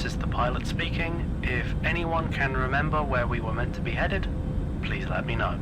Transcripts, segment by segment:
This is the pilot speaking. If anyone can remember where we were meant to be headed, please let me know.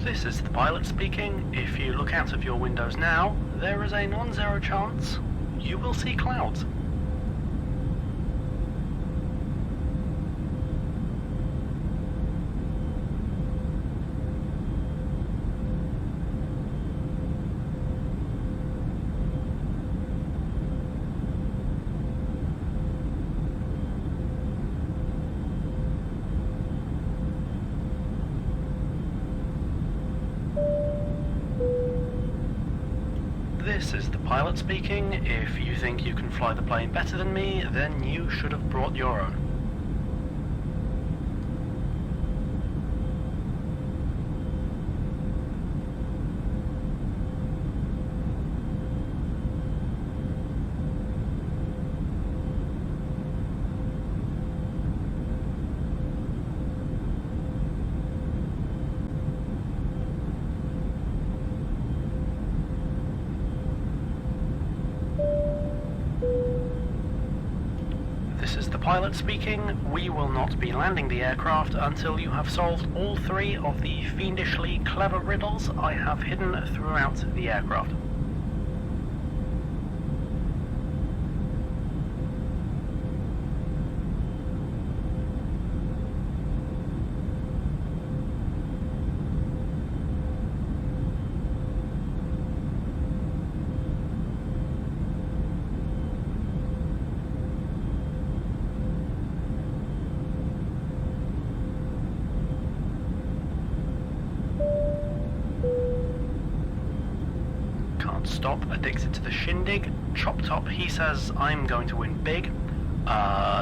This is the pilot speaking. If you look out of your windows now, there is a non-zero chance you will see clouds. This is the pilot speaking. If you think you can fly the plane better than me, then you should have brought your own. This is the pilot speaking. We will not be landing the aircraft until you have solved all three of the fiendishly clever riddles I have hidden throughout the aircraft. Stop, addicted to the shindig. Chop top, he says, I'm going to win big.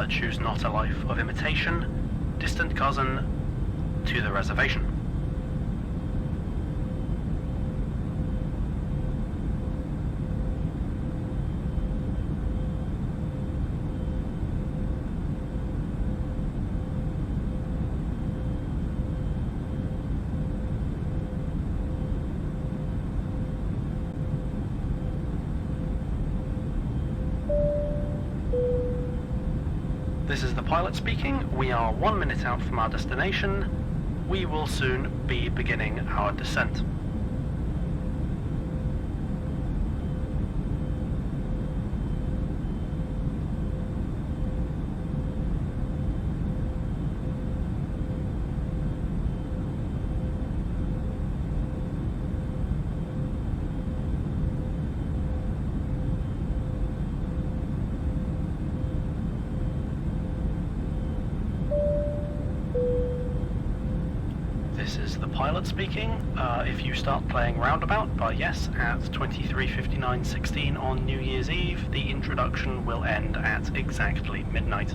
Choose not a life of imitation. Distant cousin, to the reservation. This is the pilot speaking. We are 1 minute out from our destination. We will soon be beginning our descent. This is the pilot speaking. If you start playing Roundabout by Yes at 23:59:16 on New Year's Eve, the introduction will end at exactly midnight.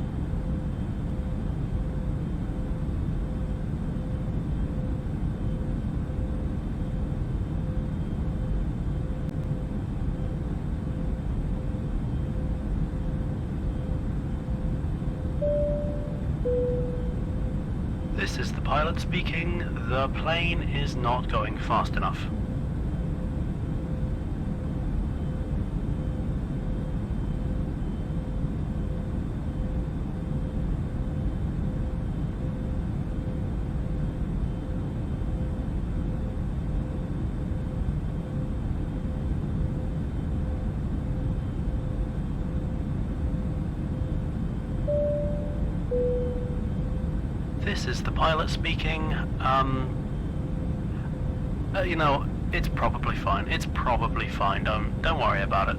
This is the pilot speaking. The plane is not going fast enough. This is the pilot speaking. You know, it's probably fine. It's probably fine. Don't worry about it.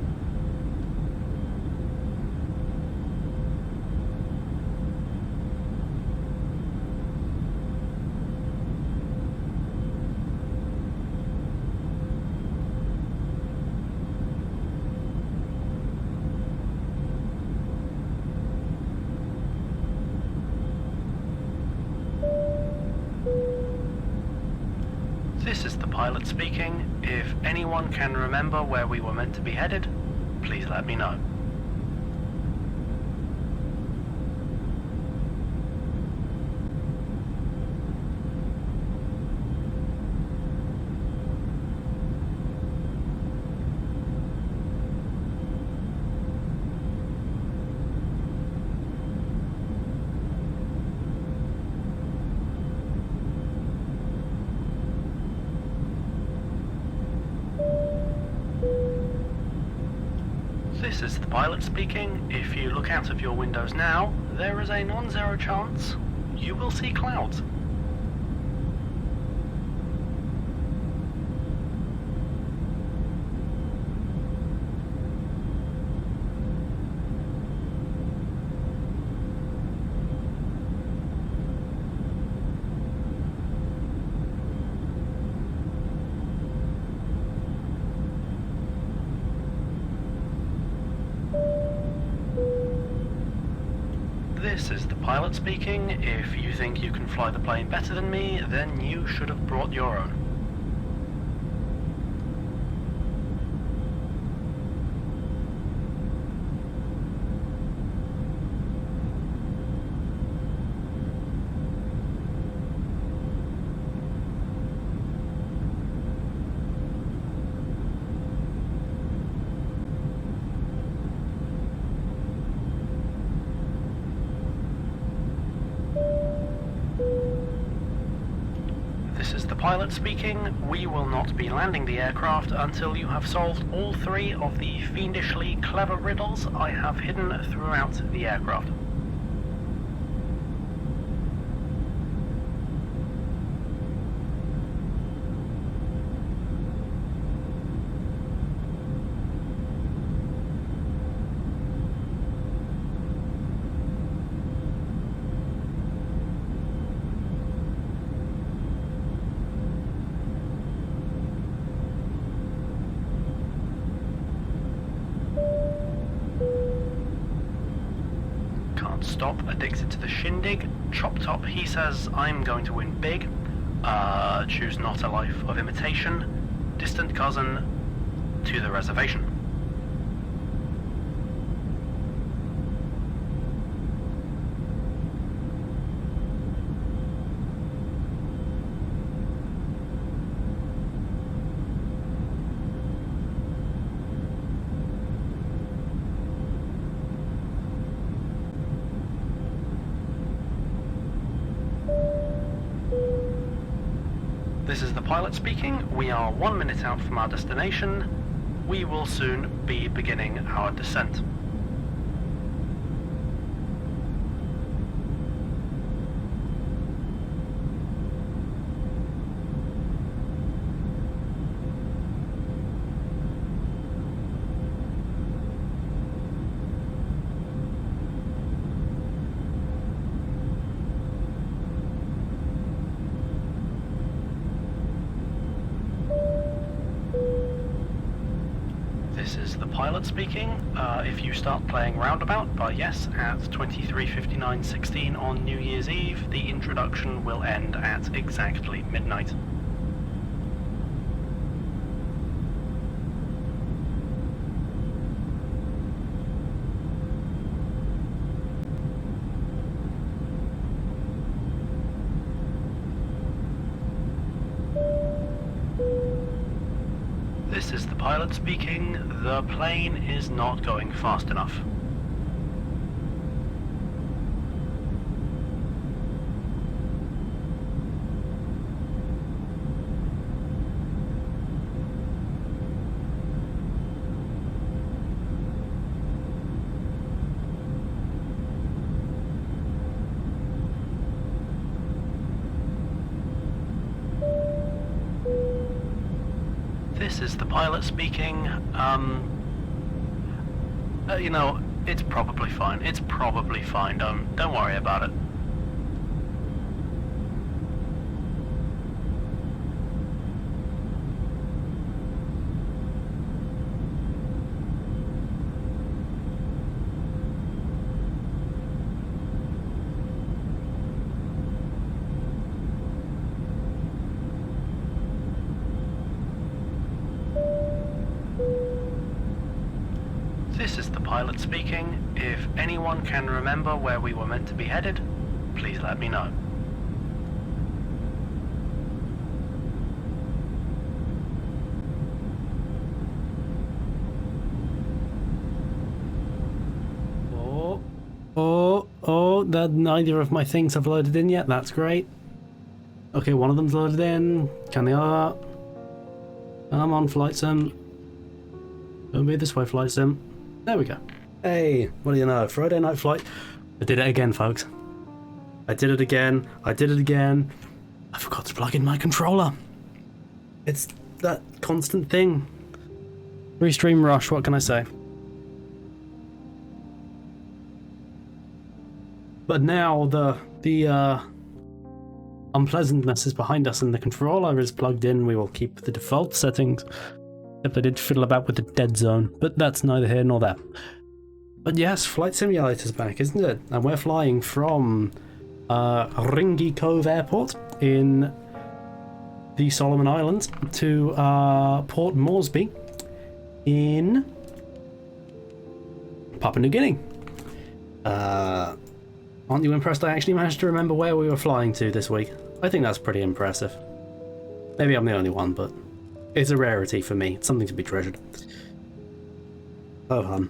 This is the pilot speaking. If anyone can remember where we were meant to be headed, please let me know. This is the pilot speaking. If you look out of your windows now, there is a non-zero chance you will see clouds. This is the pilot speaking. If you think you can fly the plane better than me, then you should have brought your own. This is the pilot speaking. We will not be landing the aircraft until you have solved all 3 of the fiendishly clever riddles I have hidden throughout the aircraft. Stop, addicted to the shindig. Chop top, he says, I'm going to win big. Choose not a life of imitation. Distant cousin, to the reservation. This is the pilot speaking. We are 1 minute out from our destination. We will soon be beginning our descent. This is the pilot speaking. If you start playing Roundabout by Yes at 23:59:16 on New Year's Eve, the introduction will end at exactly midnight. This is the pilot speaking. The plane is not going fast enough. This is the pilot speaking. You know, it's probably fine. It's probably fine. Don't worry about it. this is the pilot speaking. If anyone can remember where we were meant to be headed, please let me know. Oh, that neither of my things have loaded in yet. That's great. Okay, one of them's loaded in. Can the other? I'm on flight sim. Don't be this way, flight sim. There we go. Hey, what do you know? Friday night flight. I did it again, folks. I did it again. I did it again. I forgot to plug in my controller. It's that constant thing. Restream rush, what can I say? But now the unpleasantness is behind us and the controller is plugged in. We will keep the default settings. Except I did fiddle about with the dead zone, but that's neither here nor there. But yes, Flight Simulator's back, isn't it? And we're flying from Ringy Cove Airport in the Solomon Islands to Port Moresby in Papua New Guinea. Aren't you impressed I actually managed to remember where we were flying to this week? I think that's pretty impressive. Maybe I'm the only one, but it's a rarity for me. It's something to be treasured. Oh, hun.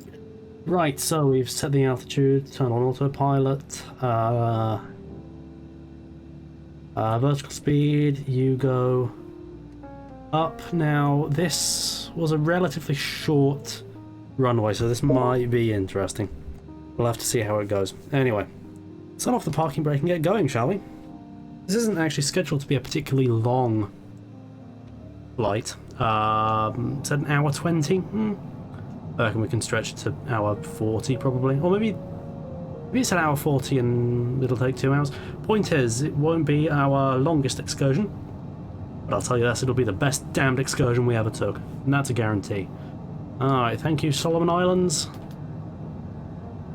Right, so we've set the altitude, turn on autopilot, vertical speed, you go up. Now, this was a relatively short runway, so this might be interesting. We'll have to see how it goes. Anyway, turn off the parking brake and get going, shall we? This isn't actually scheduled to be a particularly long flight. It's an hour 20. I reckon we can stretch it to hour 40 probably, or maybe it's an hour 40 and it'll take 2 hours. Point is, it won't be our longest excursion, but I'll tell you this, it'll be the best damned excursion we ever took, and that's a guarantee. Alright, thank you Solomon Islands.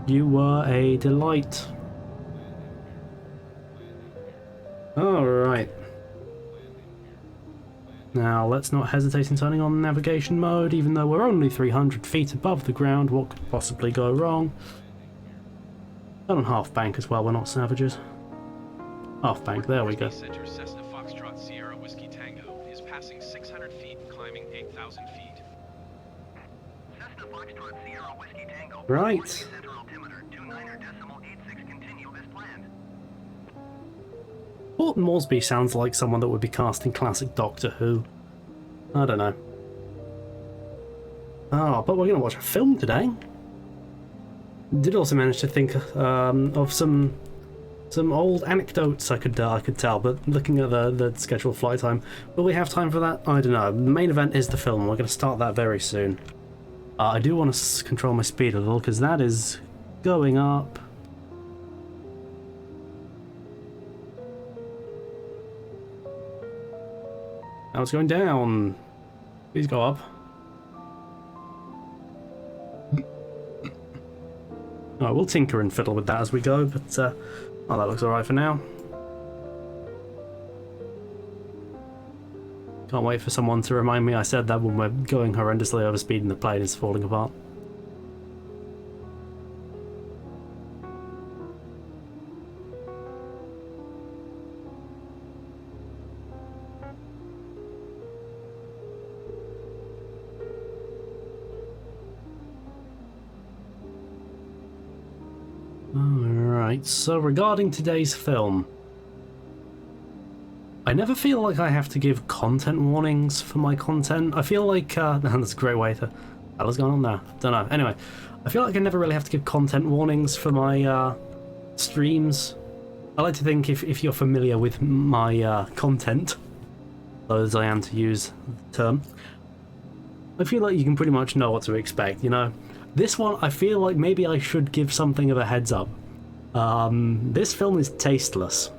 You were a delight. Alright. Now, let's not hesitate in turning on navigation mode, even though we're only 300 feet above the ground. What could possibly go wrong? Turn on half bank as well, we're not savages. Half bank, there we go. Center Cessna Foxtrot Sierra Whiskey Tango is passing 600 feet, climbing 8,000 feet. Cessna Foxtrot Sierra Whiskey Tango. Right. Center altimeter 29.86. Continue as planned. Port Moresby sounds like someone that would be cast in classic Doctor Who. I don't know. Oh, but we're going to watch a film today. Did also manage to think of some old anecdotes I could tell, but looking at the scheduled flight time, will we have time for that? I don't know. The main event is the film. We're going to start that very soon. I do want to control my speed a little because that is going up. Now it's going down. Please go up. Alright, we'll tinker and fiddle with that as we go, but oh, that looks alright for now. Can't wait for someone to remind me I said that when we're going horrendously over speed and the plane is falling apart. Alright, so regarding today's film, I never feel like I have to give content warnings for my content. I feel like, that's a great way to... What's going on there? Don't know. Anyway, I feel like I never really have to give content warnings for my streams. I like to think if you're familiar with my content, though as I am to use the term, I feel like you can pretty much know what to expect, you know? This one, I feel like maybe I should give something of a heads up. This film is tasteless.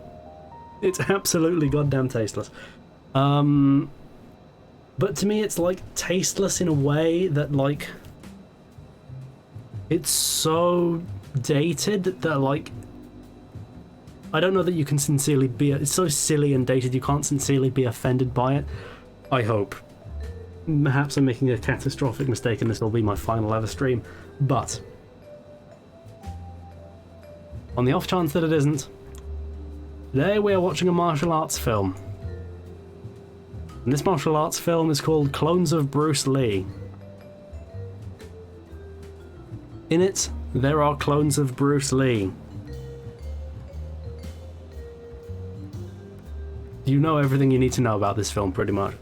It's absolutely goddamn tasteless. But to me, it's like tasteless in a way that, like, it's so dated that, like, I don't know that you can sincerely be. It's so silly and dated, you can't sincerely be offended by it. I hope. perhaps I'm making a catastrophic mistake and this will be my final ever stream, but on the off chance that it isn't, today we are watching a martial arts film. And this martial arts film is called Clones of Bruce Lee. In it, there are clones of Bruce Lee. You know everything you need to know about this film, pretty much.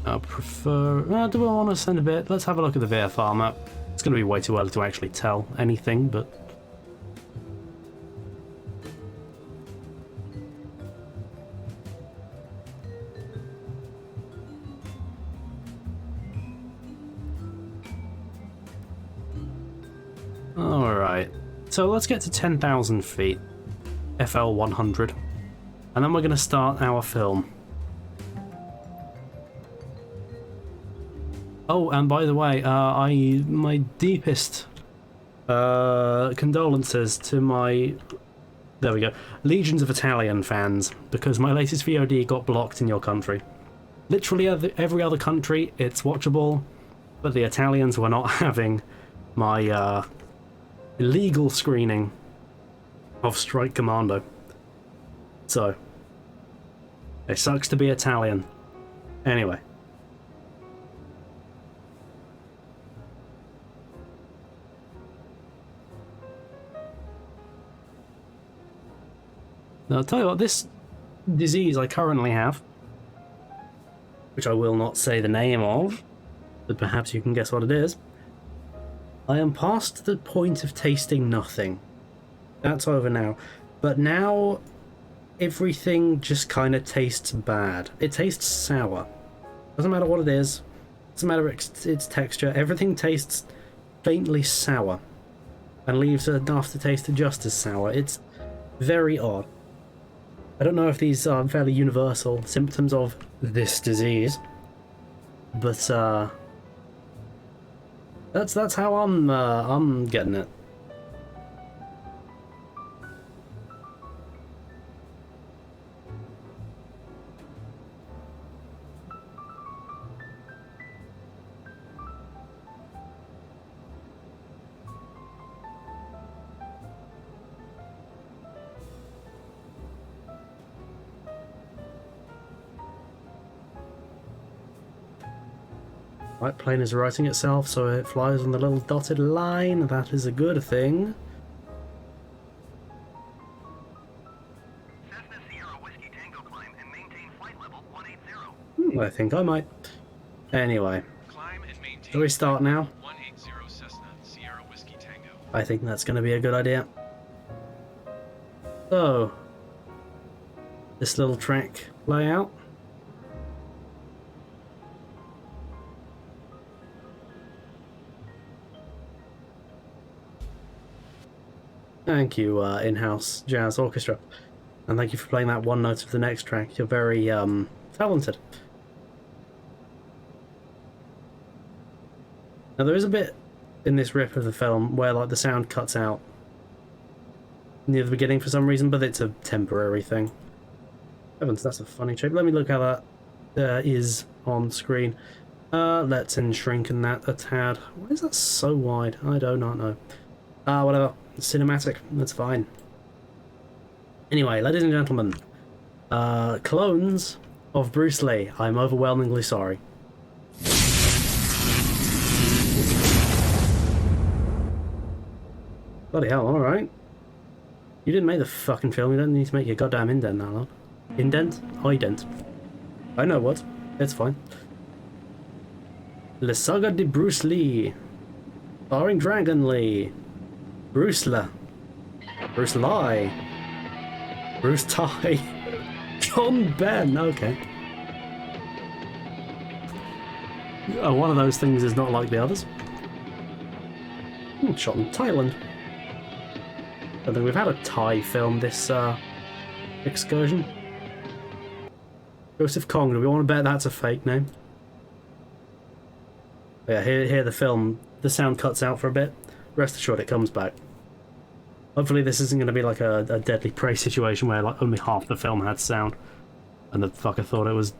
I prefer... do I want to send a bit? Let's have a look at the VFR map. It's going to be way too early to actually tell anything, but... Alright, so let's get to 10,000 feet, FL 100, and then we're going to start our film. Oh, and by the way, my deepest condolences to my, there we go, legions of Italian fans, because my latest VOD got blocked in your country. Literally every other country, it's watchable, but the Italians were not having my illegal screening of Strike Commando. So, it sucks to be Italian. Anyway. Now, I'll tell you what, this disease I currently have, which I will not say the name of, but perhaps you can guess what it is. I am past the point of tasting nothing. That's over now. But now, everything just kind of tastes bad. It tastes sour. Doesn't matter what it is. Doesn't matter its texture. Everything tastes faintly sour. And leaves an aftertaste just as sour. It's very odd. I don't know if these are fairly universal symptoms of this disease. But, That's how I'm getting it. Right, plane is righting itself so it flies on the little dotted line. That is a good thing. Cessna Sierra Whiskey Tango climb and maintain flight level 180. I think I might. Anyway, Climb and maintain. do we start now? 180 Cessna Sierra Whiskey Tango. I think that's going to be a good idea. So, this little track layout. Thank you, in-house jazz orchestra, and thank you for playing that one note of the next track. You're very talented. Now there is a bit in this rip of the film where like the sound cuts out near the beginning for some reason, but it's a temporary thing. Heavens, that's a funny shape. Let me look how that is on screen. Let's shrinken that a tad. Why is that so wide? I do not know. Whatever. Cinematic. That's fine. Anyway, ladies and gentlemen, clones of Bruce Lee. I'm overwhelmingly sorry. Bloody hell, alright. You didn't make the fucking film, you don't need to make your goddamn indent now, lad. Indent? Ident. I know what. It's fine. Le Saga de Bruce Lee. Starring Dragon Lee. Bruce Lee. Bruce Lee. Bruce Ty. John Ben, okay. One of those things is not like the others. Shot in Thailand. I think we've had a Thai film this excursion. Joseph Kong, do we want to bet that's a fake name? Yeah, here the film the sound cuts out for a bit, rest assured it comes back. Hopefully this isn't going to be like a Deadly Prey situation where like only half the film had sound, and the fucker thought it was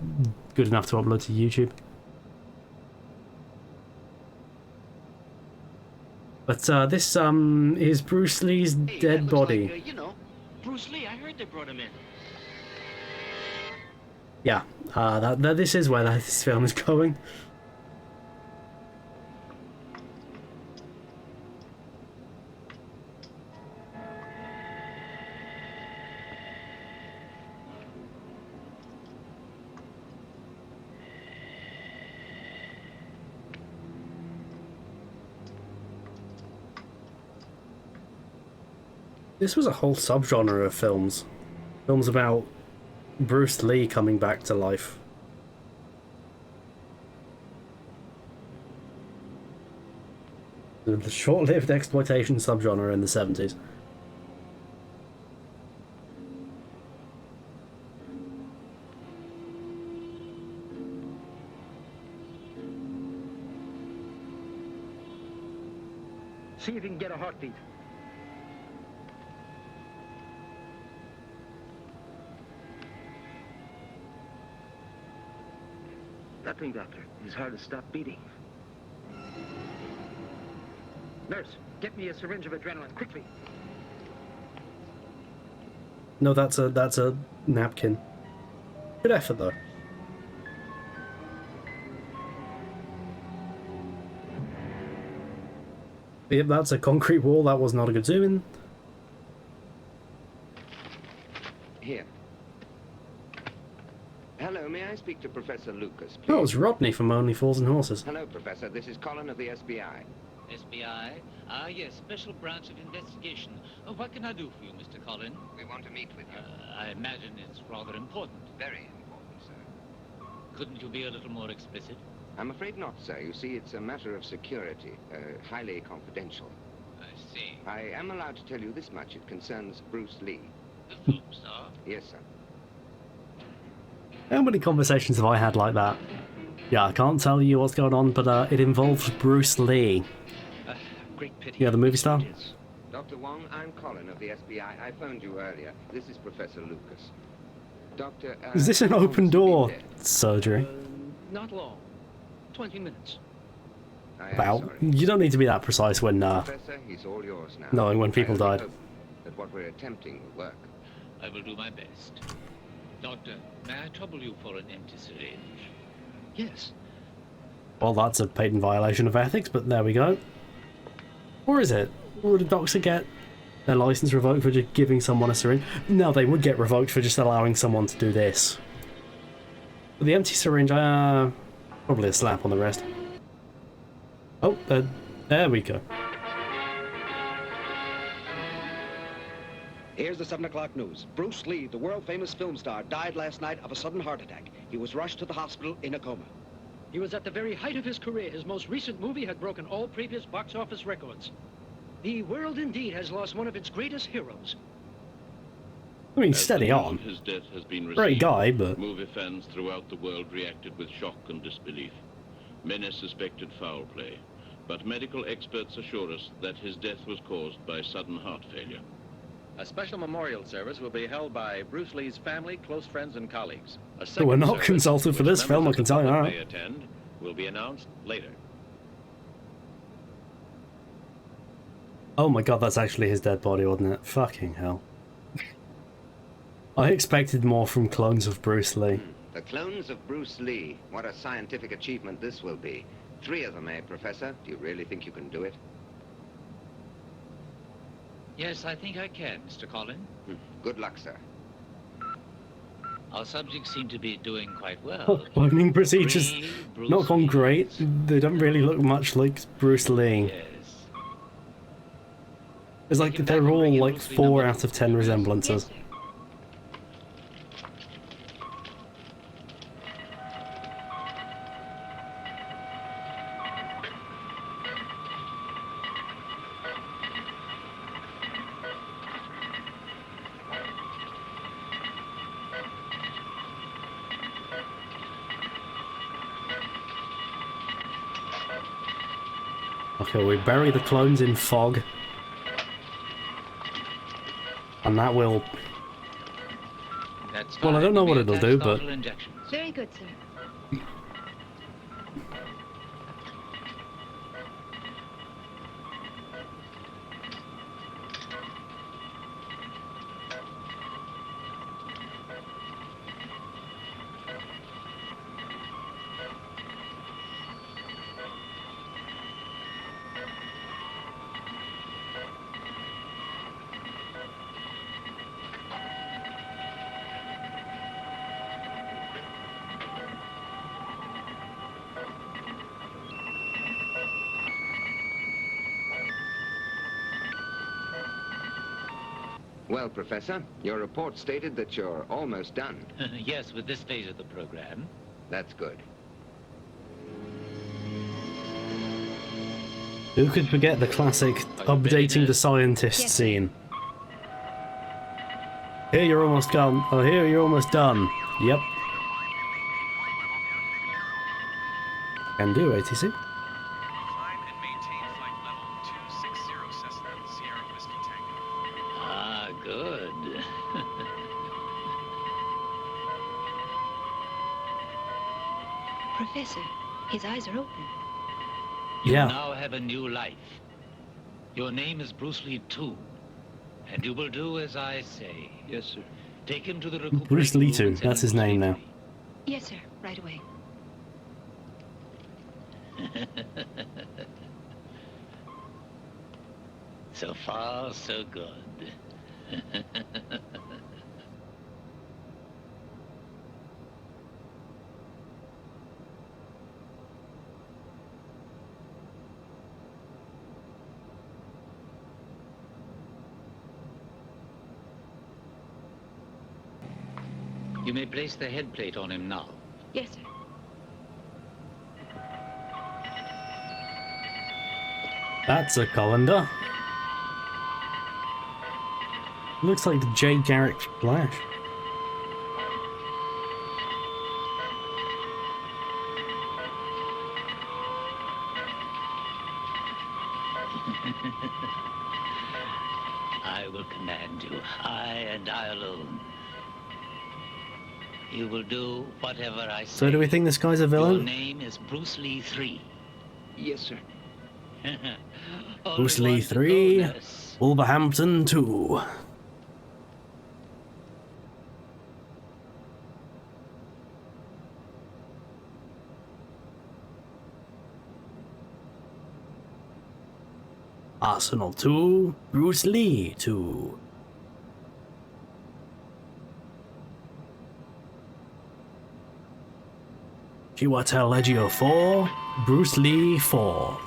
good enough to upload to YouTube. But this is Bruce Lee's dead body. Like, you know, Bruce Lee. I heard they brought him in. Yeah, this is where this film is going. This was a whole subgenre of films. Films about Bruce Lee coming back to life. The short-lived exploitation subgenre in the 70s. See if you can get a heartbeat. Nothing, Doctor. His heart has stopped beating. Nurse, get me a syringe of adrenaline, quickly. No, that's a napkin. Good effort, though. Yep, that's a concrete wall. That was not a good zoom in. Here. Hello, may I speak to Professor Lucas, please? Oh, it's Rodney from Only Fools and Horses. Hello, Professor. This is Colin of the SBI. SBI? Ah, yes, Special Branch of Investigation. What can I do for you, Mr. Collin? We want to meet with you. I imagine it's rather important. Very important, sir. Couldn't you be a little more explicit? I'm afraid not, sir. You see, it's a matter of security, highly confidential. I see. I am allowed to tell you this much. It concerns Bruce Lee. The film star? Yes, sir. How many conversations have I had like that? Yeah, I can't tell you what's going on, but it involves Bruce Lee. Great pity. Yeah, the movie star? Dr. Wong, I'm Colin of the SBI. I phoned you earlier. This is Professor Lucas. Doctor, Is this an open door surgery? Not long. 20 minutes. I am Wow. sorry. You don't need to be that precise when Professor, he's all yours now. knowing when people I only died. hope that what we're attempting will work. I will do my best. Doctor, may I trouble you for an empty syringe? Yes. Well, that's a patent violation of ethics, but there we go. Or is it? Would a doctor get their license revoked for just giving someone a syringe? No, they would get revoked for just allowing someone to do this. But the empty syringe, probably a slap on the wrist. Oh, there we go. Here's the 7 o'clock news. Bruce Lee, the world-famous film star, died last night of a sudden heart attack. He was rushed to the hospital in a coma. He was at the very height of his career. His most recent movie had broken all previous box office records. The world indeed has lost one of its greatest heroes. I mean, As steady the news on. of his death has been Great received, guy, but... movie fans throughout the world reacted with shock and disbelief. Many suspected foul play, but medical experts assure us that his death was caused by sudden heart failure. A special memorial service will be held by Bruce Lee's family, close friends, and colleagues. A We're second not service, consulted for which this film, I members can of the tell you public that. may attend, will be announced later. Oh my god, that's actually his dead body, wasn't it? Fucking hell. I expected more from clones of Bruce Lee. The clones of Bruce Lee. What a scientific achievement this will be. 3 of them, eh, Professor? Do you really think you can do it? Yes, I think I can, Mr. Collin. Good luck, sir. Our subjects seem to be doing quite well. Cloning procedures Bruce not gone Lee. great. They don't really look much like Bruce Lee. Yes. It's like Take him they're back and all bring in like Bruce Lee 4 number out of 10 resemblances. Yes. Okay, we bury the clones in fog. And that will... That's Well, I don't fine. know We what it'll attach do, but... startle injections. Very good, sir. Well, Professor, your report stated that you're almost done. Yes, with this phase of the program. That's good. Who could forget the classic updating the scientist scene? Here you're almost done. Oh, here you're almost done. Yep. Can do, ATC. Climb and maintain flight level 260 Cessna Sierra Whiskey Tango. Ah, good. Professor, his eyes are open. You Yeah. now have a new life. Your name is Bruce Lee too. And you will do as I say. Yes, sir. Take him to the recuperation Bruce Lee room too, and send that's him his to name now. safety. Yes, sir. Right away. So far, so good. You may place the head plate on him now. Yes, sir. That's a colander. Looks like the J. Garrick Flash. I will command you. I and I alone. You will do whatever I say. So do we think this guy's a Your villain? name is Bruce Lee 3. Yes, sir. Bruce Only Lee one 3, bonus. Wolverhampton 2. Arsenal 2, Bruce Lee 2. Chiwetel Ejiofor 4, Bruce Lee 4.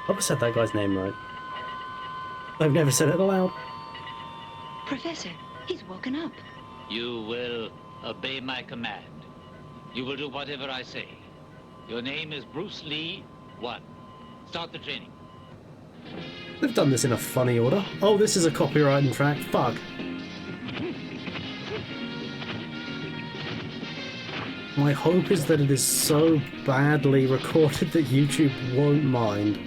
Hope I said that guy's name right. I've never said it aloud. Professor, he's woken up. You will obey my command. You will do whatever I say. Your name is Bruce Lee 1. Start the training. They've done this in a funny order. Oh, this is a copyrighted track. Fuck. My hope is that it is so badly recorded that YouTube won't mind.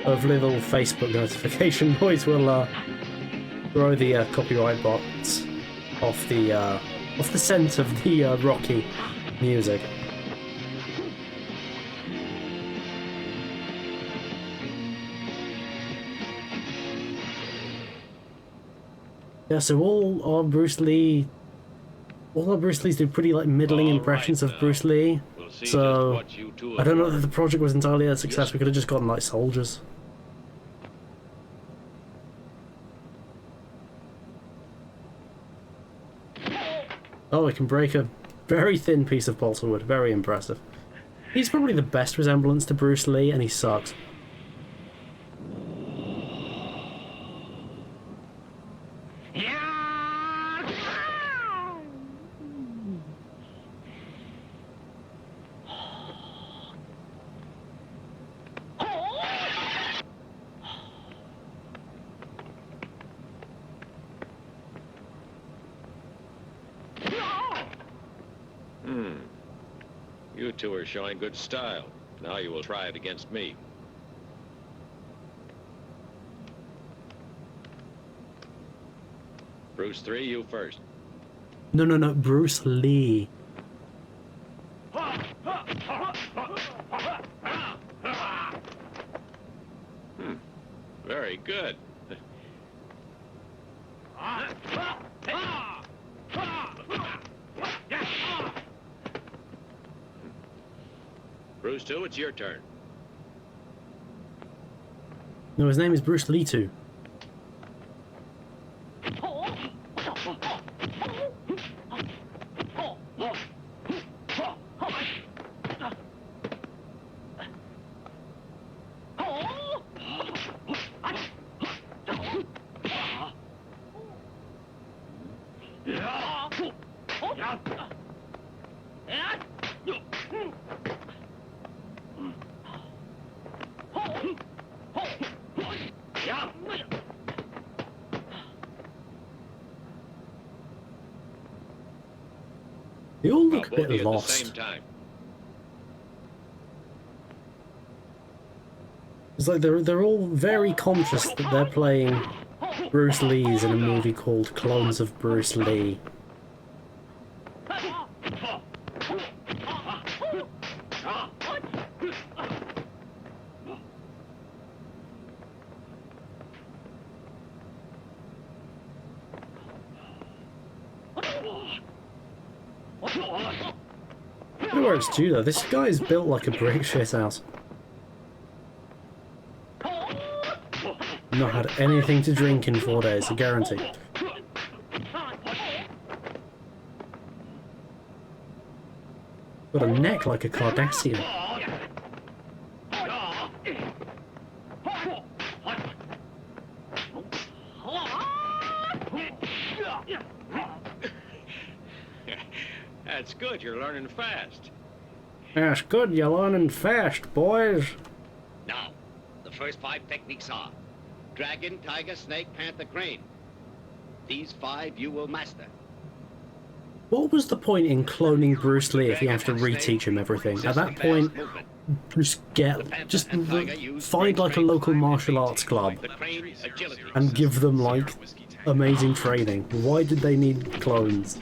Hopefully the little Facebook notification noise will throw the copyright bots off the scent of the Rocky music. Yeah, so all our Bruce Lees do pretty like middling impressions of Bruce Lee. We'll see So just what you two I don't know have that the project was entirely a success. We could have just gotten like soldiers. Oh, we can break a very thin piece of balsa wood. Very impressive. He's probably the best resemblance to Bruce Lee, and he sucks. two are showing good style. Now you will try it against me. Bruce 3, you first. No, Bruce Lee. Very good. Bruce 2, it's your turn. No, his name is Bruce Lee too. They all look a Both of bit you at the lost. same time. It's like they're all very conscious that they're playing Bruce Lee's in a movie called Clones of Bruce Lee. I don't know where it's due though. This guy's built like a brick shit house. Not had anything to drink in 4 days, I guarantee. Got a neck like a Cardassian. That's good, you're learning fast. That's good, you're learning fast, boys. Now, the first 5 techniques are dragon, tiger, snake, panther, crane. These 5 you will master. What was the point in cloning Bruce Lee if you have to reteach him everything? At that point, just find like a local martial arts club The crane, agility. and give them like amazing training. Why did they need clones?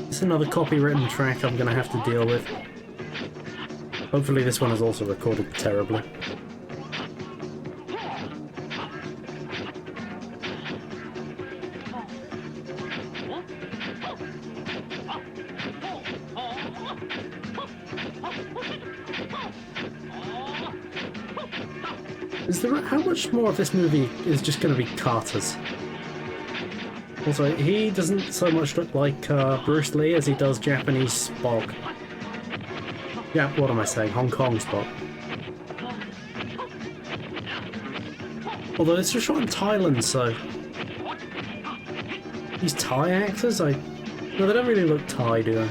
It's another copywritten track I'm gonna have to deal with. Hopefully this one is also recorded terribly. How much more of this movie is just going to be Carter's? Also, he doesn't so much look like Bruce Lee as he does Japanese Spock. Yeah, what am I saying? Hong Kong Spock. Although it's just shot in Thailand, so... These Thai actors, no, they don't really look Thai, do they?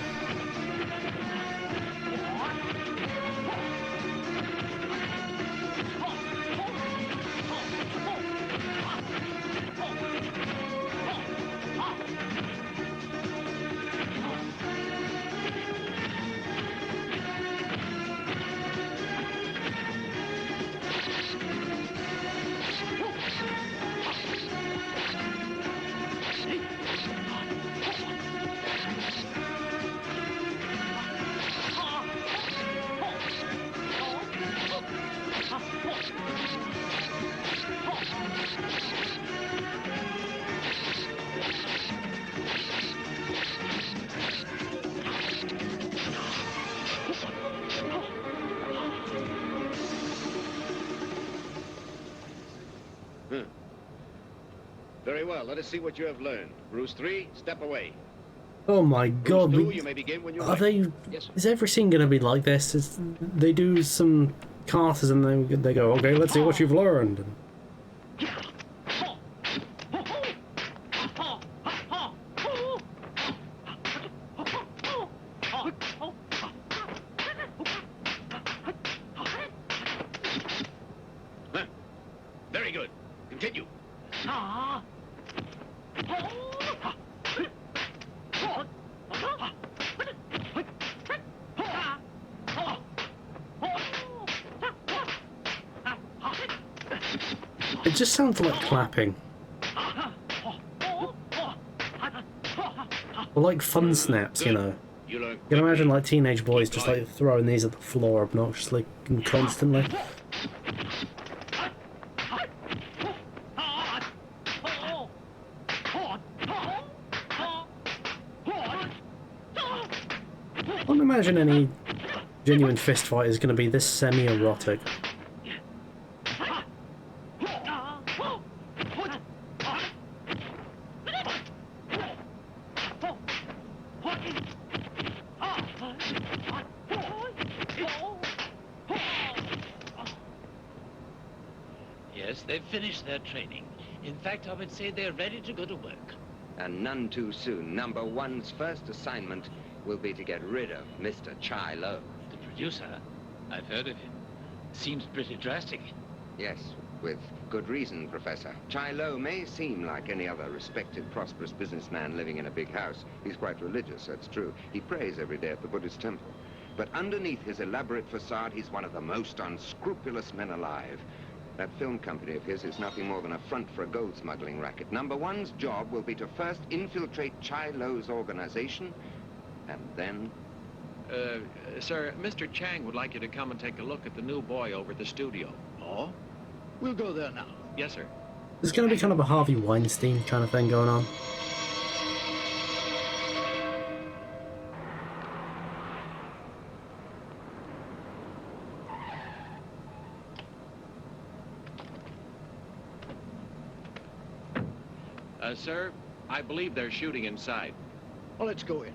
Very well, let us see what you have learned. Bruce 3, step away. Oh my god, Bruce 2, you may begin when you're are ready. they... Yes, sir. Is every scene going to be like this? They do some Carters and then they go, okay, let's see what you've learned. It just sounds like clapping. Or like fun snaps, you know. You can imagine like teenage boys just like throwing these at the floor obnoxiously and constantly. I don't imagine any genuine fist fight is going to be this semi-erotic. Yes, they've finished their training. In fact, I would say they're ready to go to work. And none too soon. Number one's first assignment will be to get rid of Mr. Chai Lo. The producer? I've heard of him. Seems pretty drastic. Yes, with good reason, Professor. Chai Lo may seem like any other respected, prosperous businessman living in a big house. He's quite religious, that's true. He prays every day at the Buddhist temple. But underneath his elaborate facade, he's one of the most unscrupulous men alive. That film company of his is nothing more than a front for a gold smuggling racket. Number one's job will be to first infiltrate Chai Lo's organization, and then... Sir, Mr. Chang would like you to come and take a look at the new boy over at the studio. Oh? We'll go there now. Yes, sir. There's going to be kind of a Harvey Weinstein kind of thing going on. Sir, I believe they're shooting inside. Well, let's go in.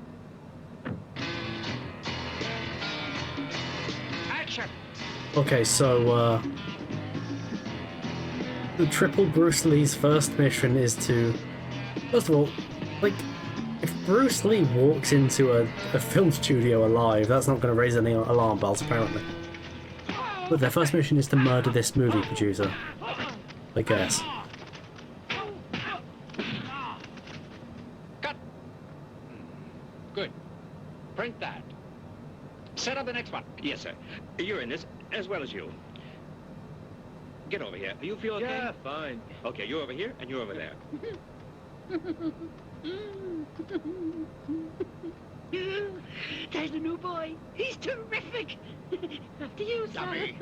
Action! Okay, so, the triple Bruce Lee's first mission is to... First of all, like, if Bruce Lee walks into a film studio alive, that's not going to raise any alarm bells, apparently. But their first mission is to murder this movie producer, I guess. Good. Print that. Set up the next one. Yes, sir. You're in this, as well as you. Get over here. You feel okay? Yeah, fine. Okay, you're over here, and you're over there. There's the new boy. He's terrific. After you, sir.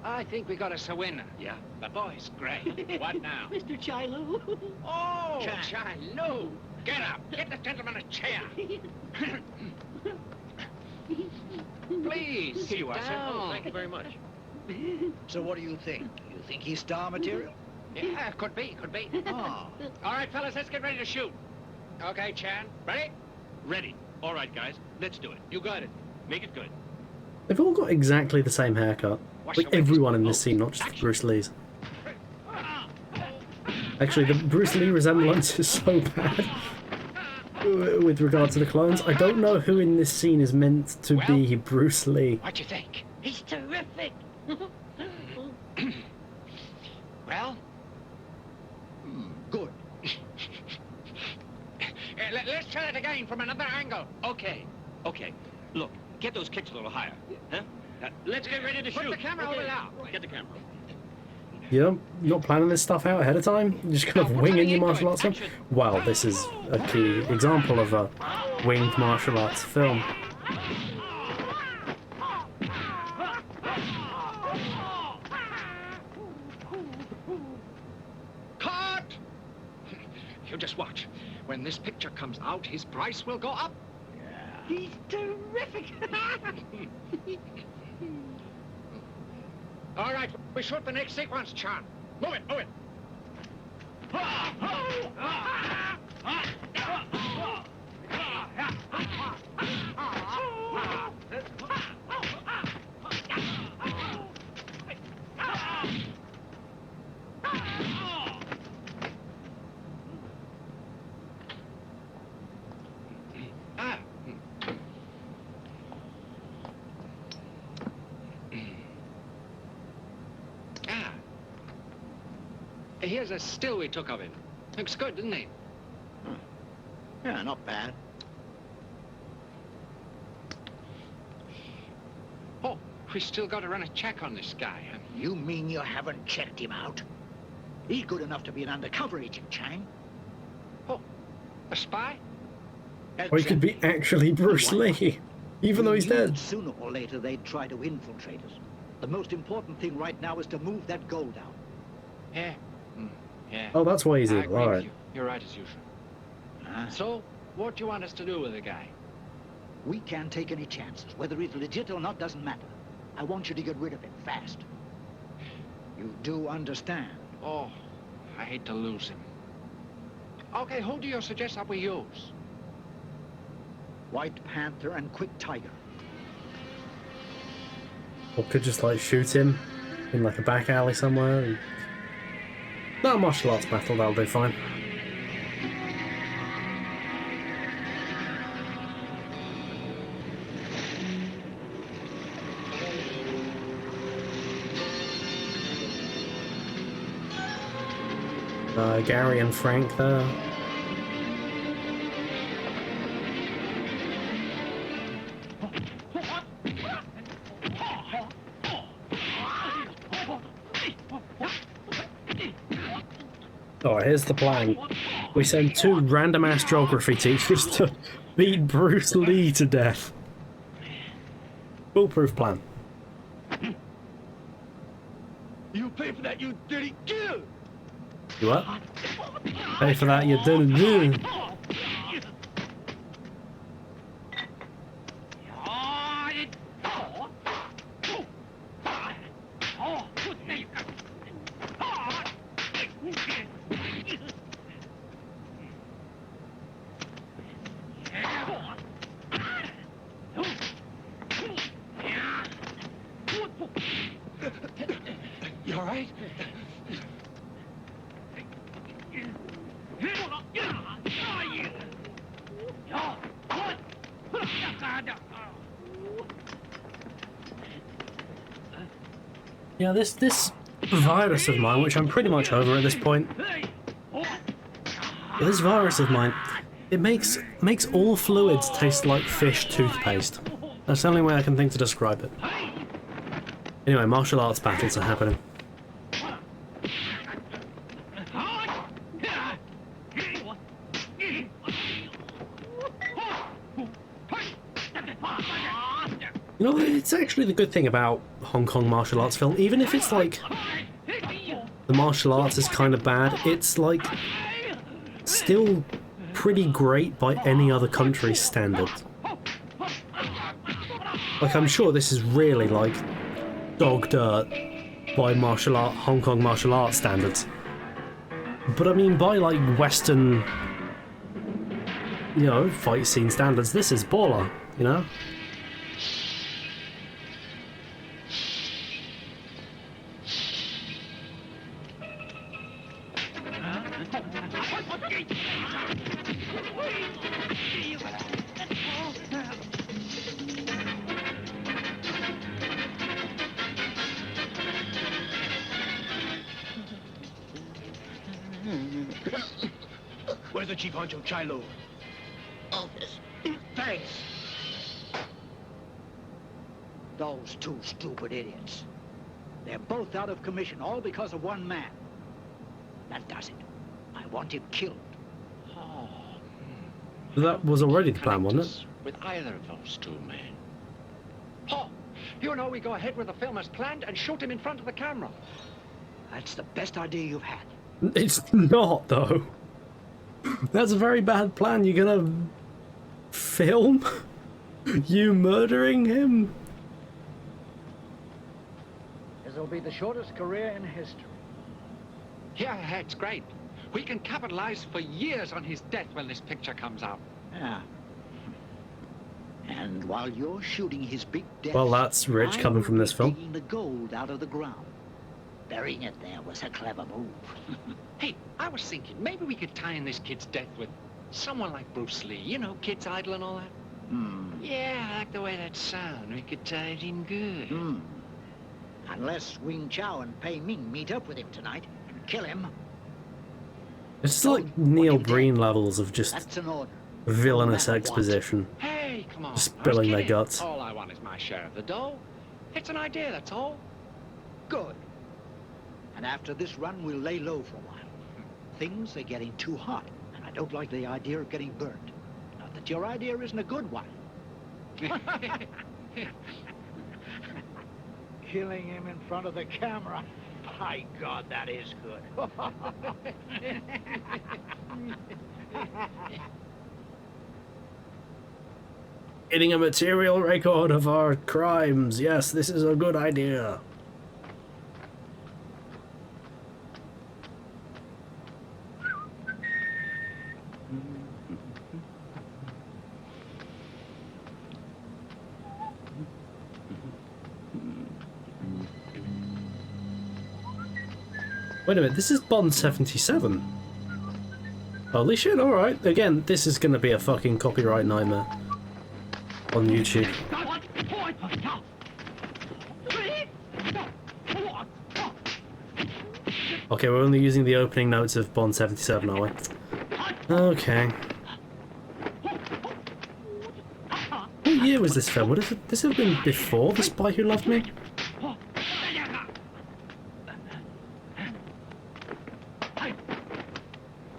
I think we got us a winner. Yeah, the boy's great. What now? Mr. Chilo. Oh, Chai Lo! Get up! Get the gentleman a chair! Please, Here you are, sit sir. Oh, down. thank you very much. So what do you think? You think he's star material? Yeah, could be. Ah. All right, fellas, let's get ready to shoot. Okay, Chan, ready? Ready. All right, guys. Let's do it. You got it. Make it good. They've all got exactly the same haircut. Like everyone in this scene, not just Bruce Lee's. Actually, the Bruce Lee resemblance is so bad with regard to the clones. I don't know who in this scene is meant to be Bruce Lee. What you think? He's terrific. Well? Good. Let's try it again from another angle. Okay. Okay. Look, get those kicks a little higher. Huh? Let's get ready to shoot. Put the camera over there. Get the camera. You're not planning this stuff out ahead of time? You're just kind of winging your martial arts film? Well, this is a key example of a winged martial arts film. Cut! You just watch. When this picture comes out, his price will go up. He's terrific. All right, we shoot the next sequence, Chan. Move it, move it. Here's a still we took of him. Looks good, doesn't he? Yeah, not bad. Oh, we still got to run a check on this guy. You mean you haven't checked him out? He's good enough to be an undercover agent, Chang. Oh, a spy? Or he could be actually Bruce Lee, even though he's dead. Sooner or later, they'd try to infiltrate us. The most important thing right now is to move that gold out. Yeah. Yeah. Oh, that's why he's I evil. agree All with right. you. You're right as usual. So, what do you want us to do with the guy? We can't take any chances. Whether he's legit or not doesn't matter. I want you to get rid of him fast. You do understand? Oh, I hate to lose him. Okay, who do you suggest that we use? White Panther and Quick Tiger. Or could just like shoot him in like a back alley somewhere. And... No, martial arts battle, that'll do fine. Gary and Frank there. Alright, here's the plan. We send 2 random-ass geography teachers to beat Bruce Lee to death. Foolproof plan. You pay for that, you dirty kid! You what? Pay for that, you didn't do. You all right? Yeah, this virus of mine, which I'm pretty much over at this point. This virus of mine, it makes all fluids taste like fish toothpaste. That's the only way I can think to describe it. Anyway, martial arts battles are happening. You know, it's actually the good thing about Hong Kong martial arts film, even if it's like the martial arts is kind of bad, it's like still pretty great by any other country's standards. Like, I'm sure this is really like dog dirt by Hong Kong martial arts standards. But I mean, by like Western, you know, fight scene standards, this is baller, you know? Where's the Chief Honcho, Chilo? Office. Thanks. Those 2 stupid idiots. They're both out of commission, all because of one man. That does it. I want him killed. Oh. That was already the plan, wasn't it? With either of those 2 men. Oh, you know we go ahead with the film as planned and shoot him in front of the camera. That's the best idea you've had. It's not, though. That's a very bad plan. You're gonna film you murdering him? This'll be the shortest career in history. Yeah, it's great. We can capitalize for years on his death when this picture comes out. Yeah. And while you're shooting his big death, Well, that's rich coming from this film. Digging the gold out of the ground. Burying it there was a clever move. Hey, I was thinking maybe we could tie in this kid's death with someone like Bruce Lee. You know, Kid's Idol and all that. Yeah, I like the way that sounds. We could tie it in good. Unless Wing Chao and Pei Ming meet up with him tonight and kill him. It's just like Neil Breen levels of just That's an order. villainous No matter what. exposition. Hey, come on. Spilling their guts. All I want is my share of the dough. It's an idea, that's all. Good. And after this run, we'll lay low for a while. Things are getting too hot, and I don't like the idea of getting burnt. Not that your idea isn't a good one. Killing him in front of the camera. My God, that is good. Getting a material record of our crimes. Yes, this is a good idea. Wait a minute, this is Bond 77. Holy shit, alright. Again, this is gonna be a fucking copyright nightmare on YouTube. Okay, we're only using the opening notes of Bond 77, are we? Okay. What year was this film? Would this have been before The Spy Who Loved Me?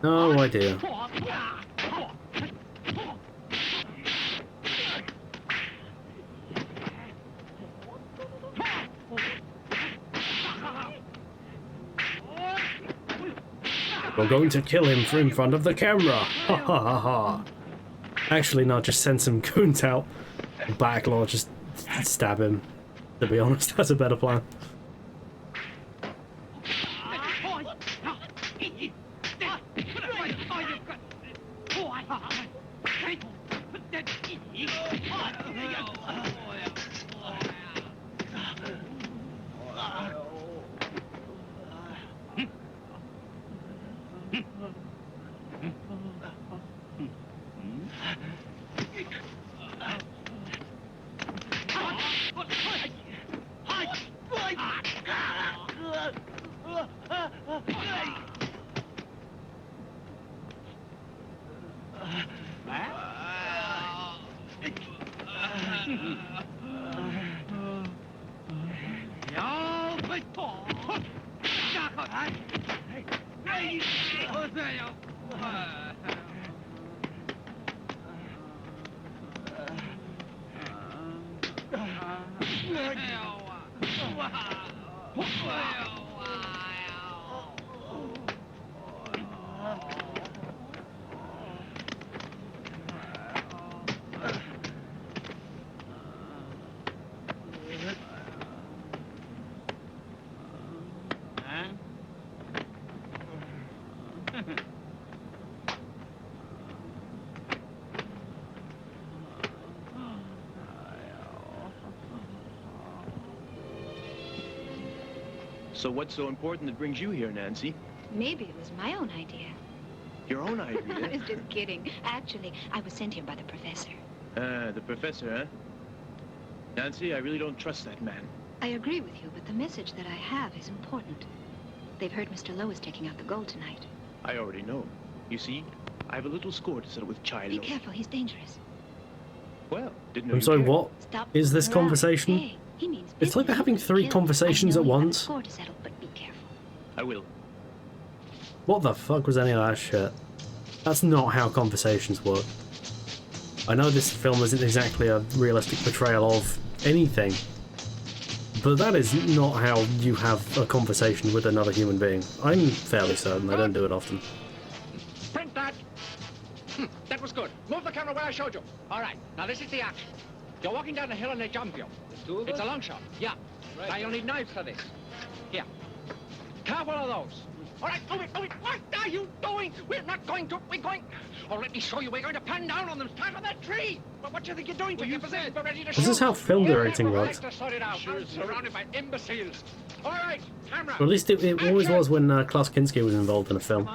No idea. We're going to kill him in front of the camera. Ha ha ha ha. Actually, no, just send some goons out. Backlaw, just stab him. To be honest, that's a better plan. So what's so important that brings you here, Nancy? Maybe it was my own idea. Your own I idea? was just kidding. Actually, I was sent here by the professor. The professor, huh? Nancy, I really don't trust that man. I agree with you, but the message that I have is important. They've heard Mr. Lowe is taking out the gold tonight. I already know. You see, I have a little score to settle with Chai Be Lo. careful, he's dangerous. Well, didn't know I'm you sorry, cared. what is this conversation? Hey, he means It's like they're having three conversations at once. score to settle, but be careful. I will. What the fuck was any of that shit? That's not how conversations work. I know this film isn't exactly a realistic portrayal of anything, but that is not how you have a conversation with another human being. I'm fairly certain I don't do it often. Print that. That was good. Move the camera where I showed you. All right, now this is the action. You're walking down the hill and they jump you. It's a long shot. Yeah. Right. Now you'll need knives for this. Here. Careful of those. All right, move it, move it. What are you doing? We're not going to. We're going. Oh, let me show you. We're going to pan down on them. Stand on that tree. But what do you think you're doing? Take your position. We're ready to shoot. Is this how film directing works? To sort it out. I'm surrounded by imbeciles. All right, camera. Or at least it always was when Klaus Kinski was involved in a film.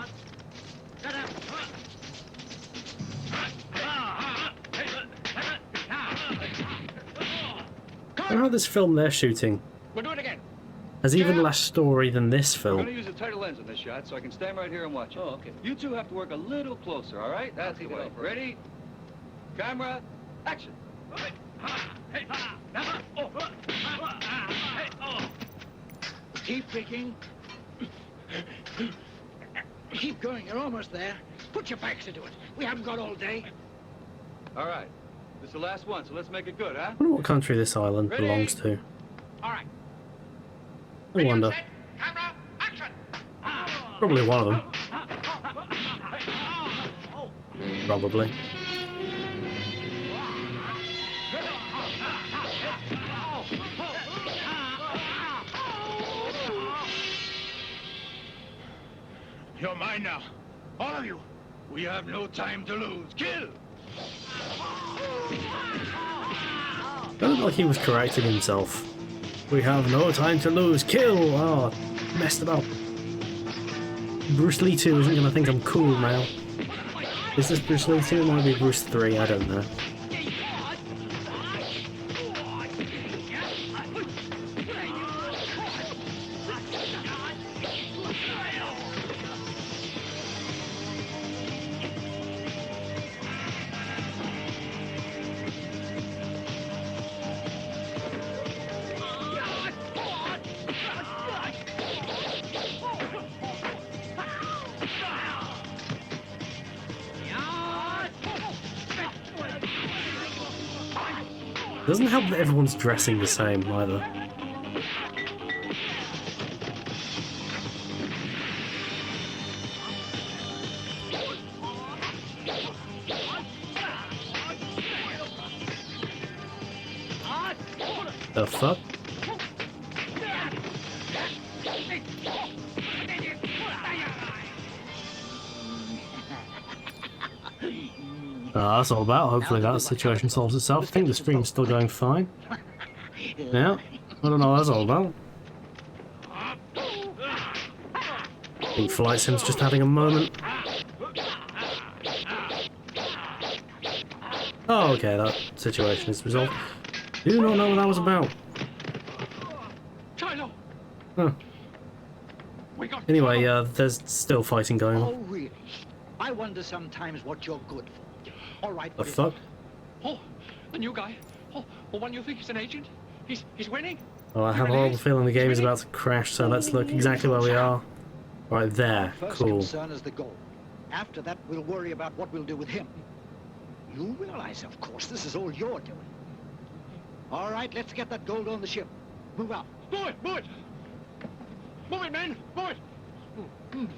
I don't know how this film they're shooting We'll do it again. has even less story than this We're film. going to use a tighter lens in this shot, so I can stand right here and watch you. Oh, okay. You two have to work a little closer, all right? That's the way. Ready? Camera, action. Keep picking. Keep going, you're almost there. Put your backs into it. We haven't got all day. All right. This is the last one, so let's make it good, huh? I wonder what country this island Ready? belongs to. All right. I wonder. Camera, action. Probably one of them. Probably. You're mine now. All of you. We have no time to lose. Kill! It looked like he was correcting himself. We have no time to lose. Kill! Oh, messed about. Bruce Lee 2 isn't gonna think I'm cool now. Is this Bruce Lee 2? It might be Bruce 3, I don't know. Doesn't help that everyone's dressing the same either. The fuck? That's all about. Hopefully that situation solves itself. I think the stream's still going fine. Yeah, I don't know what that's all about. I think Flight Sim's just having a moment. Oh, okay, that situation is resolved. Do not know what that was about. Huh. Anyway, there's still fighting going Oh, on. really? I wonder sometimes what you're good for. All right, The fuck? Oh, the new guy. Oh, well, one you think he's an agent? He's winning. Well, I have a horrible feeling the game is about to crash, so let's look exactly where we are. Right there, First cool. concern is the goal. After that, we'll worry about what we'll do with him. You realize, of course, this is all you're doing. All right, let's get that gold on the ship. Move out. Move it, move it. Move it, man, move it.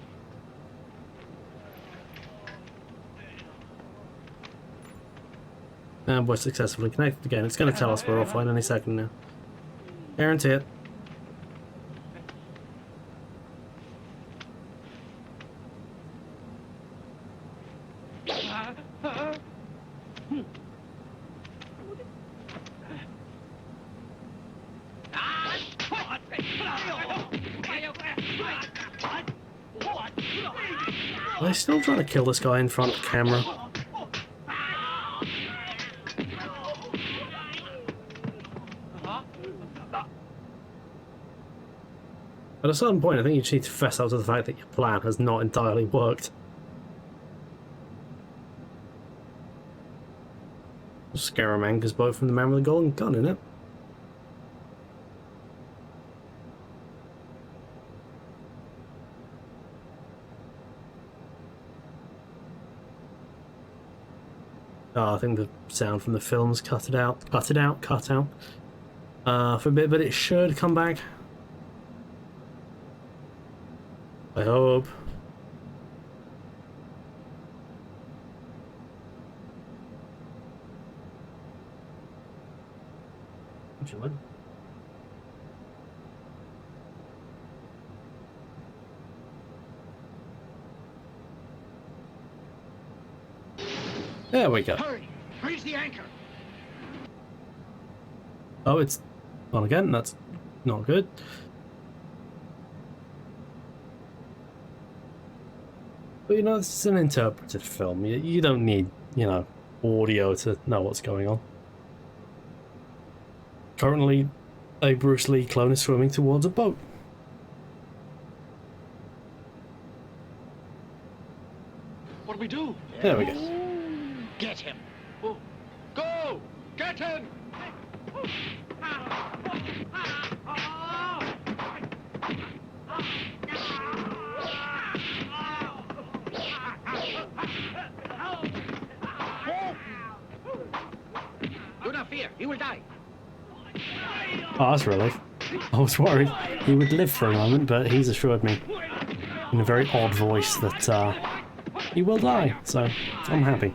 And we're successfully connected again. It's going to tell us we're offline any second now. Guarantee it. Are they still trying to kill this guy in front of the camera? At a certain point, I think you just need to fess up to the fact that your plan has not entirely worked. Scaramanga's bow from the man with the golden gun in it. Oh, I think the sound from the film's cut it out. Cut it out, cut out. For a bit, but it should come back. I hope. Actually. There we go. Hurry! Raise the anchor! Oh, it's on again. That's not good. But you know, this is an interpretive film. You don't need, you know, audio to know what's going on. Currently, a Bruce Lee clone is swimming towards a boat. What do we do? There we go. Get him. Oh. Go! Get him! Do not fear, he will die. Oh, that's a relief. I was worried he would live for a moment, but he's assured me in a very odd voice that he will die, so I'm happy.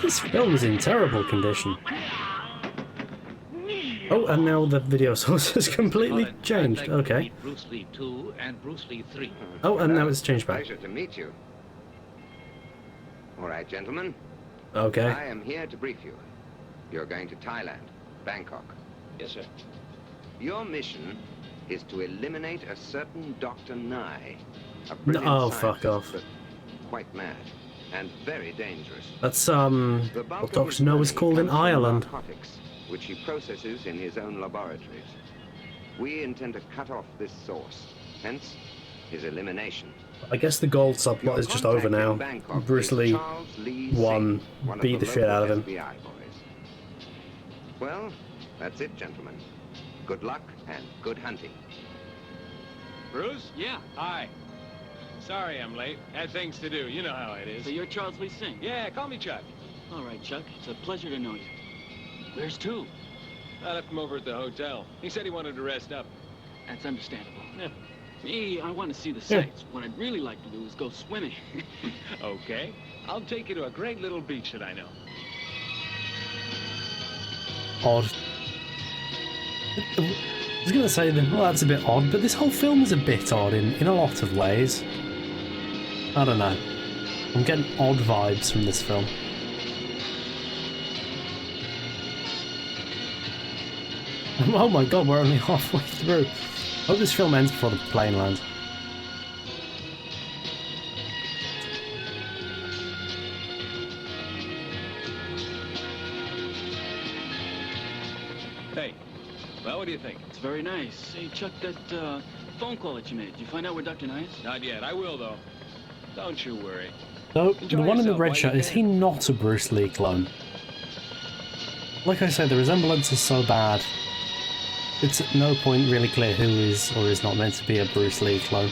This film is in terrible condition. Oh, and now the video source has completely changed. Okay. Bruce Lee 2 and Bruce Lee 3. Oh, and now it's changed back. Pleasure to meet you. All right, gentlemen. Okay. I am here to brief you. You're going to Thailand, Bangkok. Yes, sir. Your mission is to eliminate a certain Dr. Nye. A No, brilliant oh, fuck scientist, off. but quite mad and very dangerous. That's, what Dr. No is called in Ireland. Narcotics, which he processes in his own laboratories. We intend to cut off this source, hence his elimination. I guess the gold subplot is just over now. Bruce Lee won, beat the shit out of him. FBI boys. Well, that's it, gentlemen. Good luck and good hunting. Bruce? Yeah. Hi. Sorry I'm late. Had things to do. You know how it is. So you're Charles Lee Singh? Yeah, call me Chuck. All right, Chuck. It's a pleasure to know you. Where's Tu? I left him over at the hotel. He said he wanted to rest up. That's understandable. Yeah. Me, I want to see the sights. What I'd really like to do is go swimming. Okay. I'll take you to a great little beach that I know. Odd. I was going to say that, well, that's a bit odd, but this whole film is a bit odd in a lot of ways. I don't know. I'm getting odd vibes from this film. Oh my god, we're only halfway through. I hope this film ends before the plane lands. Hey, well, what do you think? It's very nice. Hey, Chuck, that phone call that you made, did you find out where Dr. Nye is? Not yet. I will, though. Don't you worry. So, the one in the red shirt, is he not a Bruce Lee clone? Like I said, the resemblance is so bad. It's at no point really clear who is or is not meant to be a Bruce Lee clone.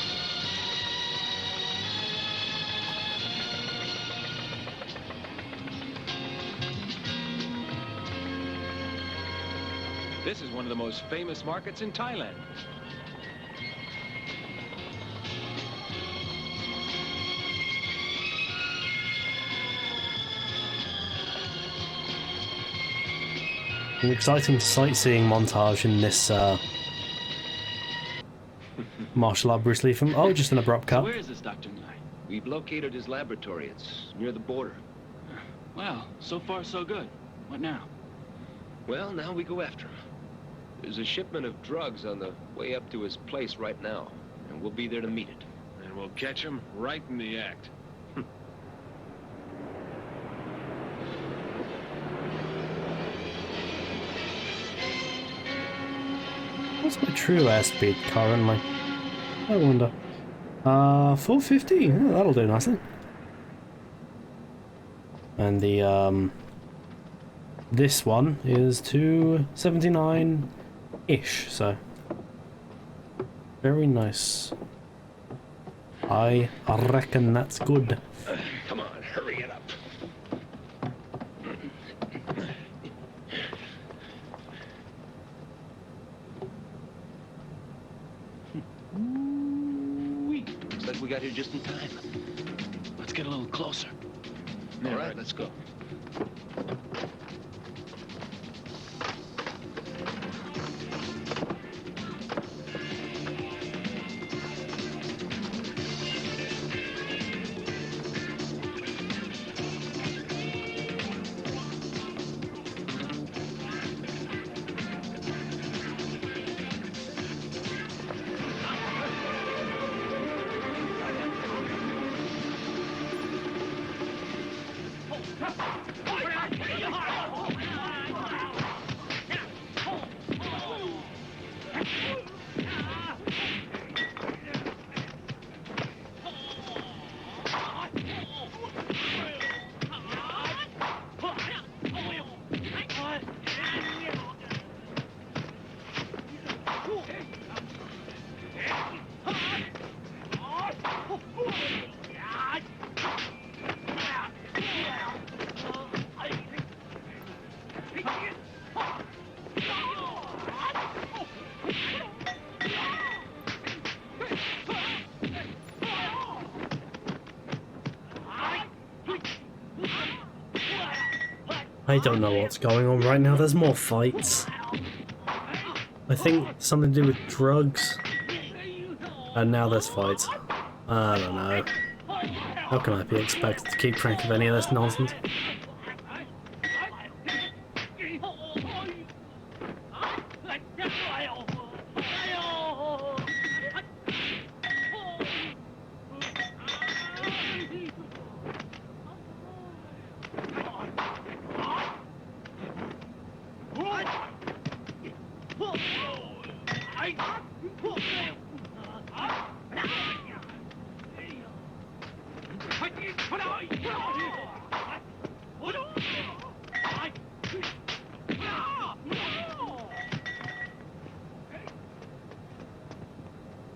This is one of the most famous markets in Thailand. An exciting sightseeing montage in this martial art Bruce Lee film. Oh, just an abrupt cut. Where is this Dr. Nye? We've located his laboratory. It's near the border. Well, so far so good. What now? Well, now we go after him. There's a shipment of drugs on the way up to his place right now, and we'll be there to meet it. And we'll catch him right in the act. What's my true airspeed currently? I wonder. 450. Oh, that'll do nicely. And the this one is 279-ish, so very nice. I reckon that's good. Come on, hurry it up. we got here just in time. Let's get a little closer. All right, let's go. I don't know what's going on right now. There's more fights. I think something to do with drugs. And now there's fights. I don't know. How can I be expected to keep track of any of this nonsense?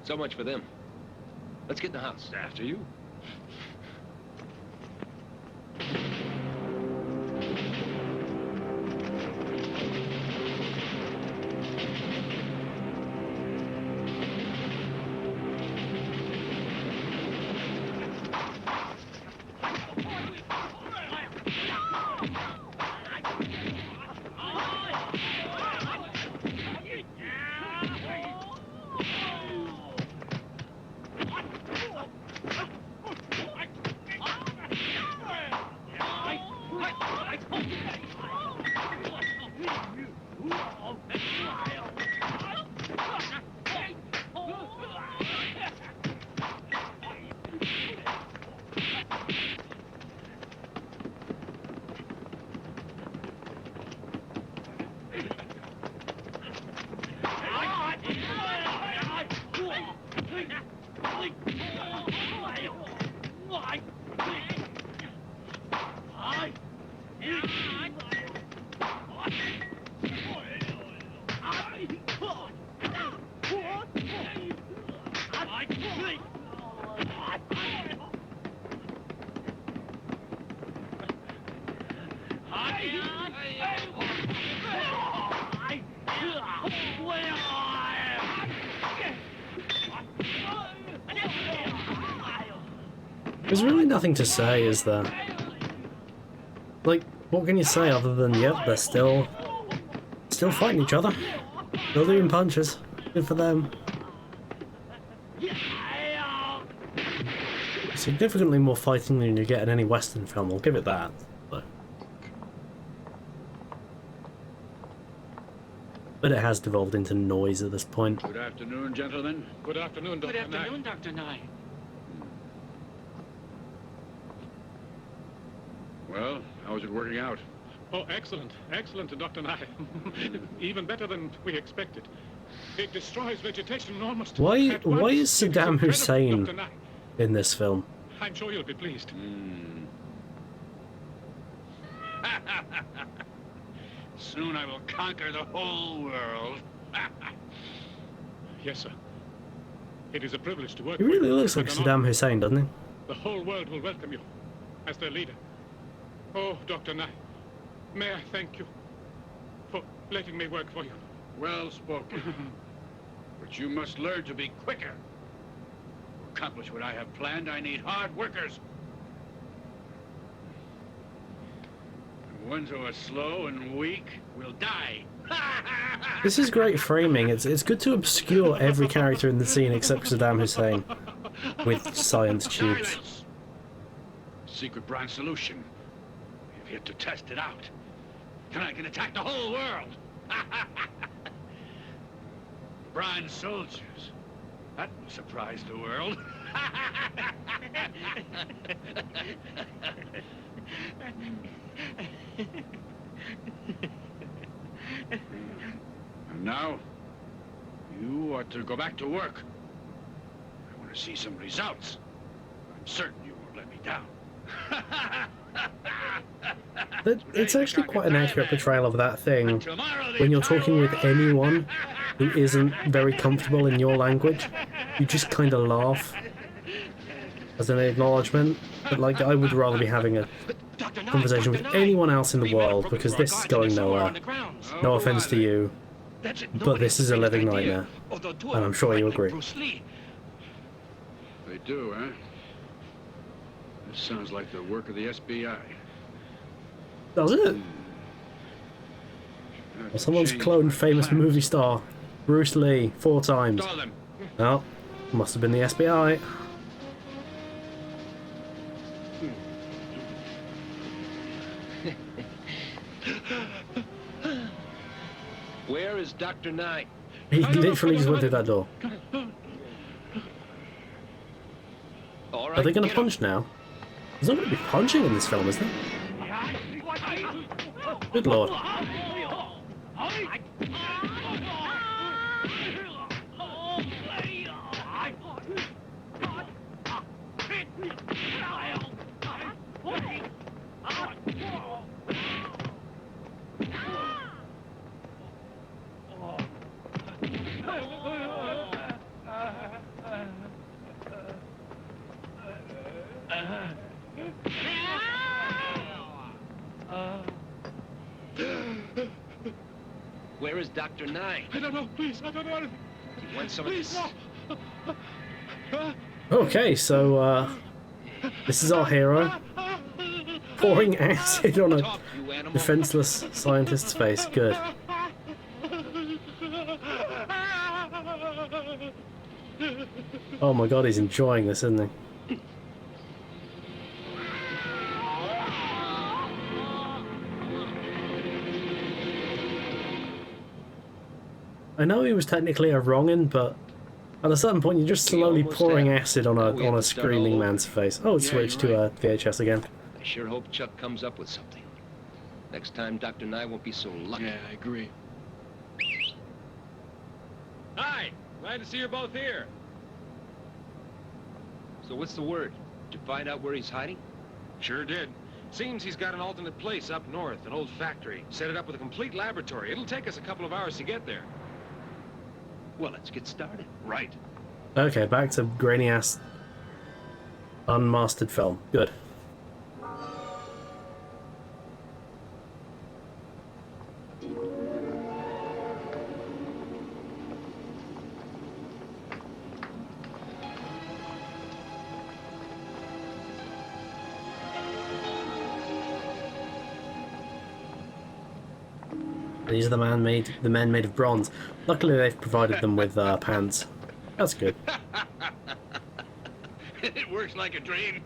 So much for them. Let's get in the house. After you. There's really nothing to say, is there? Like, what can you say other than, yep, they're still fighting each other. Still doing punches. Good for them. Significantly more fighting than you get in any Western film, I'll give it that. But it has devolved into noise at this point. Good afternoon, gentlemen. Good afternoon, Dr. Good afternoon, Dr. Nye. Well, how's it working out? Oh, excellent. Excellent, Dr. Nye. Even better than we expected. It destroys vegetation almost Why at once. is It is Saddam incredible, Hussein Dr. Nye. in this film? I'm sure you'll be pleased. Soon I will conquer the whole world. Yes, sir. It is a privilege to work He with really you. looks like And an honor. Saddam Hussein, doesn't he? The whole world will welcome you as their leader. Oh, Dr. Nye, may I thank you for letting me work for you. Well spoken. But you must learn to be quicker. accomplish what I have planned, I need hard workers. The ones who are slow and weak will die. This is great framing. It's good to obscure every character in the scene except Saddam Hussein with science tubes. Silence! Secret brand solution. We've yet to test it out. Then I can attack the whole world. Brand soldiers. That will surprise the world. And now, you are to go back to work. I want to see some results. I'm certain you won't let me down. It's actually quite an accurate portrayal of that thing when you're talking with anyone who isn't very comfortable in your language. You just kind of laugh as an acknowledgement, but like I would rather be having a conversation with anyone else in the world because this is going nowhere. No offense to you, but this is a living nightmare, and I'm sure you agree. They do, huh? This sounds like the work of the SBI. Does it? Well, someone's cloned famous movie star Bruce Lee 4 times. Well, must have been the SBI. Where is Dr. Knight? He literally just went through that door. Are they going to punch now? There's not going to be punching in this film, is there? Good lord. Where is Dr. Knight? I don't know, please, I don't know anything. You want some of this? Okay, so this is our hero pouring acid on a defenseless scientist's face. Good. Oh my god, he's enjoying this, isn't he? I know he was technically a wrong'un, but at a certain point you're just slowly pouring acid on a screaming man's face. Oh, it's switched to VHS again. I sure hope Chuck comes up with something. Next time, Dr. Knight won't be so lucky. Yeah, I agree. Hi! Glad to see you're both here. So what's the word? Did you find out where he's hiding? Sure did. Seems he's got an alternate place up north, an old factory. Set it up with a complete laboratory. It'll take us a couple of hours to get there. Well, let's get started. Right. Okay, back to grainy-ass unmastered film. Good. These are the men made of bronze. Luckily, they've provided them with pants. That's good. It works like a dream.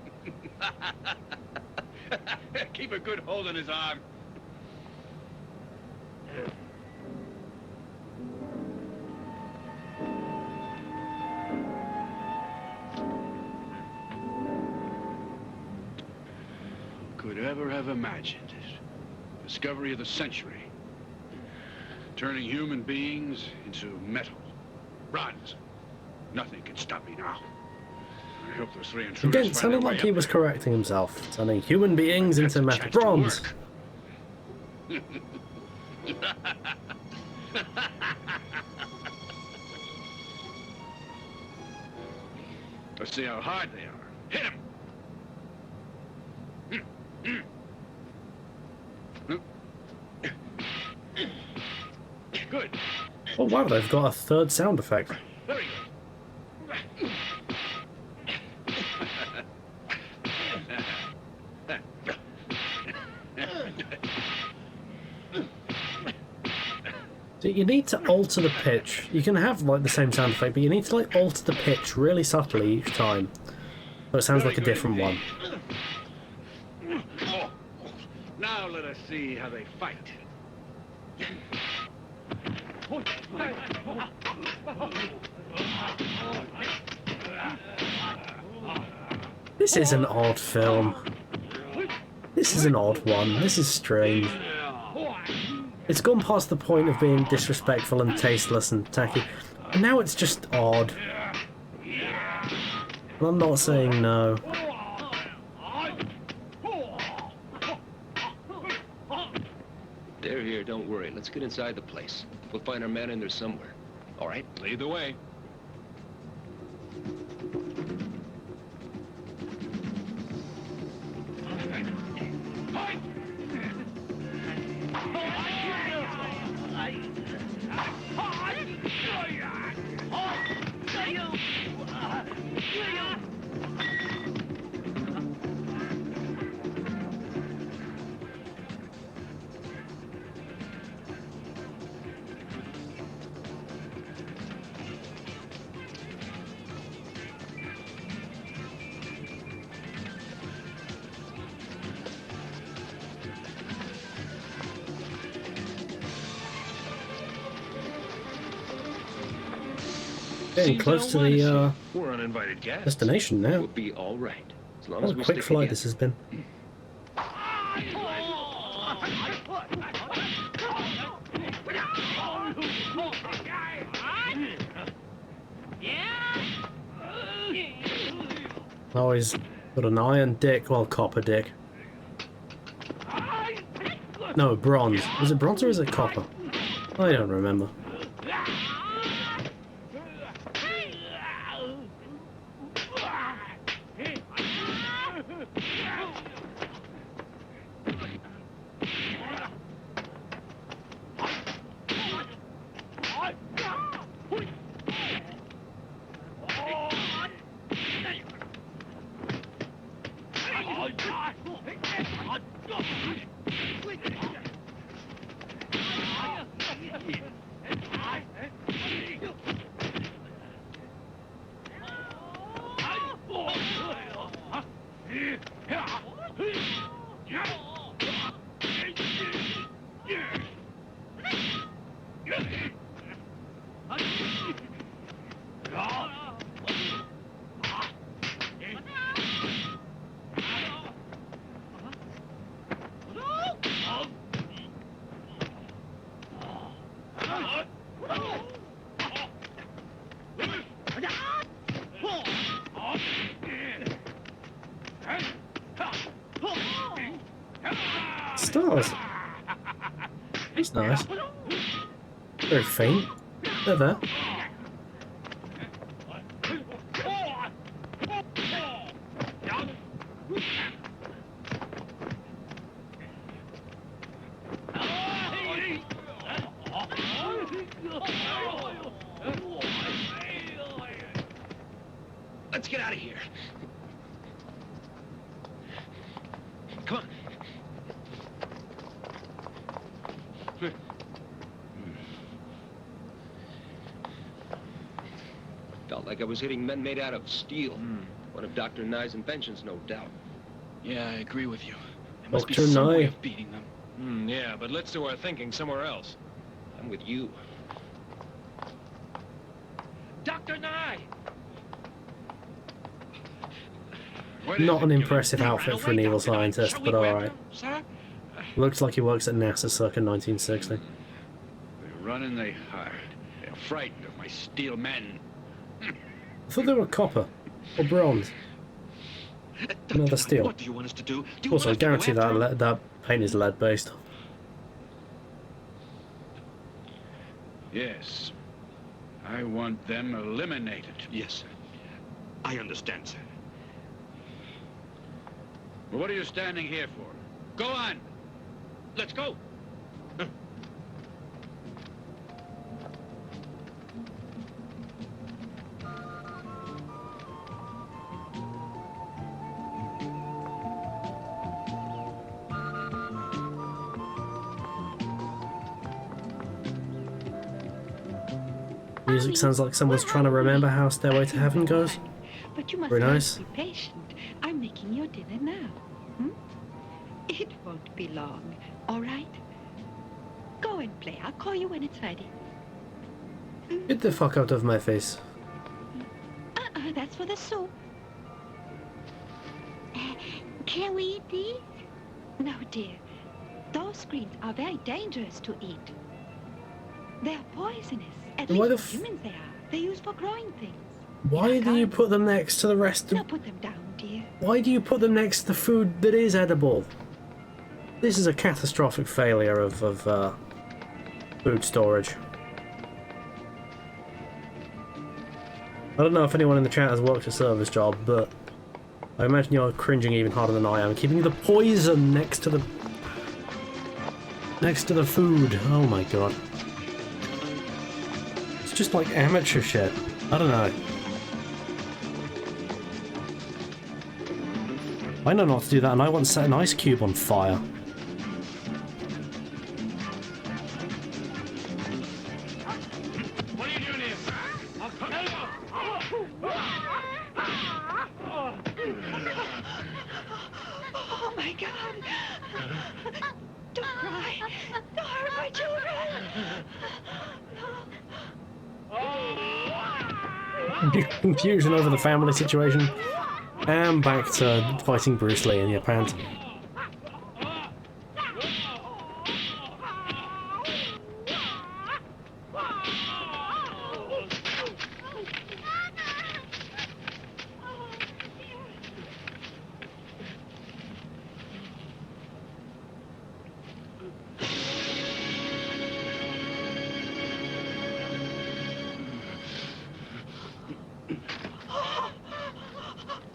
Keep a good hold on his arm. Could ever have imagined it? Discovery of the century. Turning human beings into metal. Bronze. Nothing can stop me now. I hope those 3 intruders Again, it find sounded their like way he up was there. correcting himself. Turning human beings into metal. Bronze. Let's see how hard they are. Hit him! Good. Oh wow, they've got a third sound effect. Very good. So you need to alter the pitch. You can have like the same sound effect, but you need to like alter the pitch really subtly each time, so it sounds like a different one. Now let us see how they fight. This is an odd film. This is an odd one. This is strange. It's gone past the point of being disrespectful and tasteless and tacky. And now it's just odd. And I'm not saying no. They're here, don't worry. Let's get inside the place. We'll find our man in there somewhere. All right? Lead the way. Getting close to the We're uninvited guests. destination now. We'll be all right. As long What as a we quick stick flight together. this has been. Oh, he's got an iron dick, well, copper dick. No, bronze. Was it bronze or is it copper? I don't remember. Stars. That's nice. Very faint. They're there. Let's get out of here. Come on. Felt like I was hitting men made out of steel. One of Dr. Nye's inventions, no doubt. Yeah, I agree with you. There must be Dr. some way Nye. of beating them. Yeah, but let's do our thinking somewhere else. I'm with you. Dr. Nye! Not an impressive outfit for an evil scientist, but alright. Sir? Looks like he works at NASA circa 1960. They run and they hide. They're frightened of my steel men. I thought they were copper or bronze. No, they're steel. What do you want us to do? Do you Also, I want us to go guarantee after that that paint is lead based. Yes. I want them eliminated. Yes, sir. I understand, sir. Well, what are you standing here for? Go on! Let's go. Music sounds like someone's trying to remember how Stairway to Heaven goes. But you must Very learn nice. to be patient. I'm making your dinner now. Hmm? It won't be long, all right? Go and play. I'll call you when it's ready. Get the fuck out of my face. That's for the soup. Can we eat these? No, dear. Those greens are very dangerous to eat. They're poisonous. At Why least the for humans they are. They're used for growing things. Why do you put them next to the rest of... Now put them down, dear. Why do you put them next to the food that is edible? This is a catastrophic failure of food storage. I don't know if anyone in the chat has worked a service job, but I imagine you're cringing even harder than I am, keeping the poison next to the food. Oh my god. It's just like amateur shit. I don't know. I know not to do that, and I once set an ice cube on fire. What are you doing here? Oh my God! Don't cry! Don't hurt my children! Confusion over the family situation. And back to fighting Bruce Lee in your pants.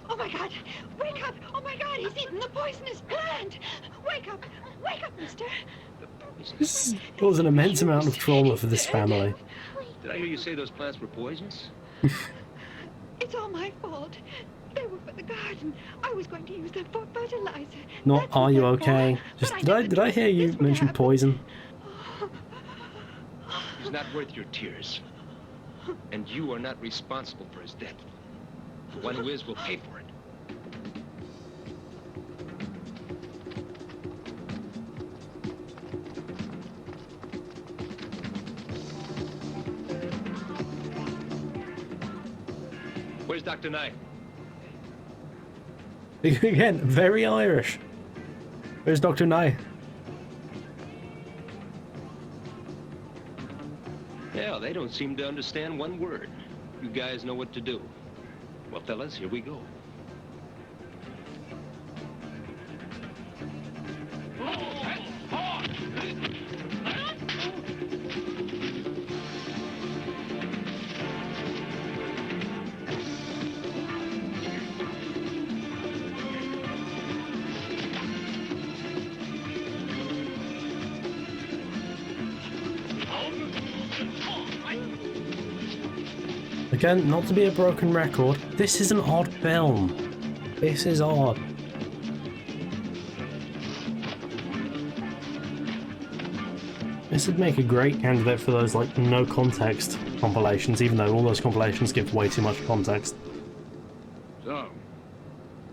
Oh my God! Wake up! Oh my God! He's eaten the poisonous plant! Wake up! Wake up, mister! This caused an immense amount of trauma for this family. Did I hear you say those plants were poisonous? It's all my fault. They were for the garden. I was going to use them for fertilizer. Not are you okay? Just did I hear you mention poison? He's not worth your tears. And you are not responsible for his death. The one who is will pay for it. Where's Dr. Nye? Again, very Irish. Where's Dr. Nye? Hell, they don't seem to understand one word. You guys know what to do. Well, fellas, here we go. Again, not to be a broken record, this is an odd film. This is odd. This would make a great candidate for those, like, no context compilations, even though all those compilations give way too much context. So,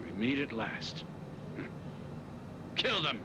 we meet at last. Kill them!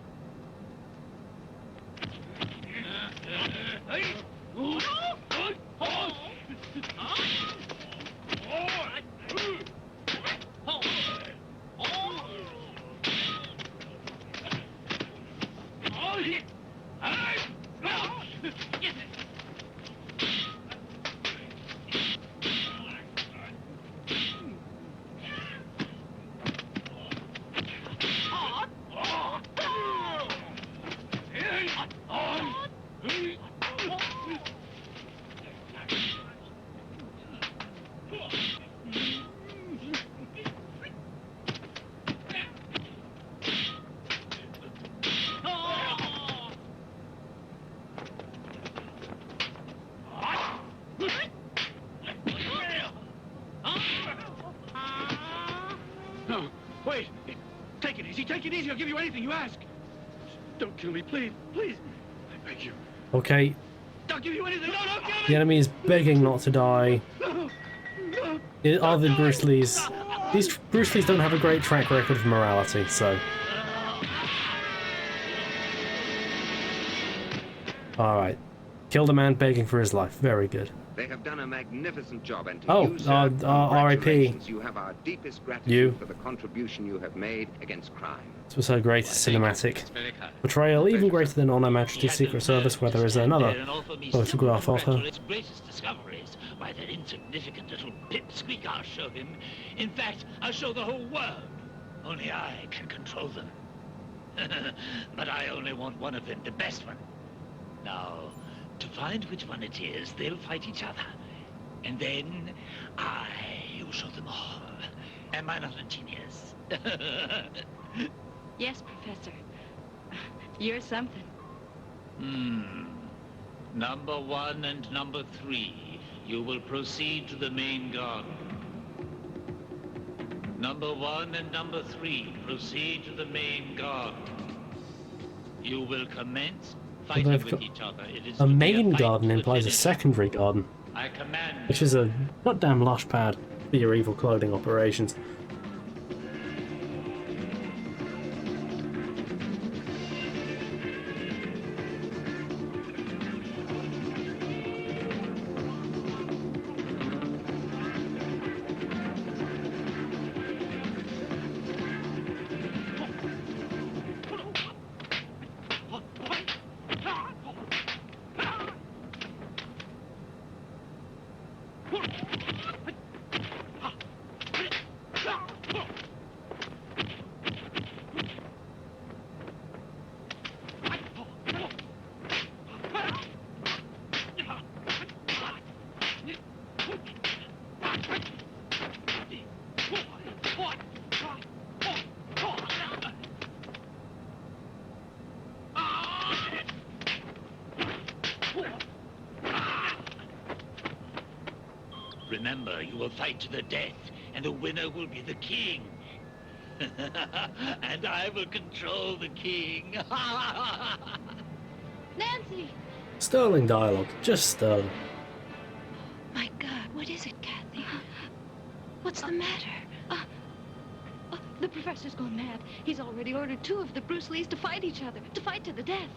No, wait! Take it easy, take it easy! I'll give you anything you ask! Don't kill me, please, please! I beg you. Okay, Don't give you anything. No, don't give The enemy is begging not to die. Are the Bruce Lees? These Bruce Lees don't have a great track record of morality, so. Alright. Killed a man begging for his life. Very good. They have done a magnificent job, and to you, sir, R.I.P. congratulations. You have our deepest gratitude You. for the contribution you have made against crime. This was her greatest cinematic portrayal, even greater than On Her Majesty's Secret Service, where there is another photograph of her. Its greatest discoveries. Why, that insignificant little pipsqueak, I'll show him. In fact, I'll show the whole world. Only I can control them. But I only want one of them, the best one. Now, to find which one it is, they'll fight each other. And then, I will show them all. Am I not a genius? Yes, Professor. You're something. Number 1 and number 3, you will proceed to the main garden. Number 1 and number 3, proceed to the main garden. You will commence fighting with each other. It is A main garden implies a secondary garden, I command. which is a goddamn lush pad for your evil clothing operations. Remember, you will fight to the death, and the winner will be the king. And I will control the king. Nancy! Sterling dialogue, just sterling. My God, what is it, Kathy? What's the matter? The professor's gone mad. He's already ordered 2 of the Bruce Lees to fight each other, to fight to the death.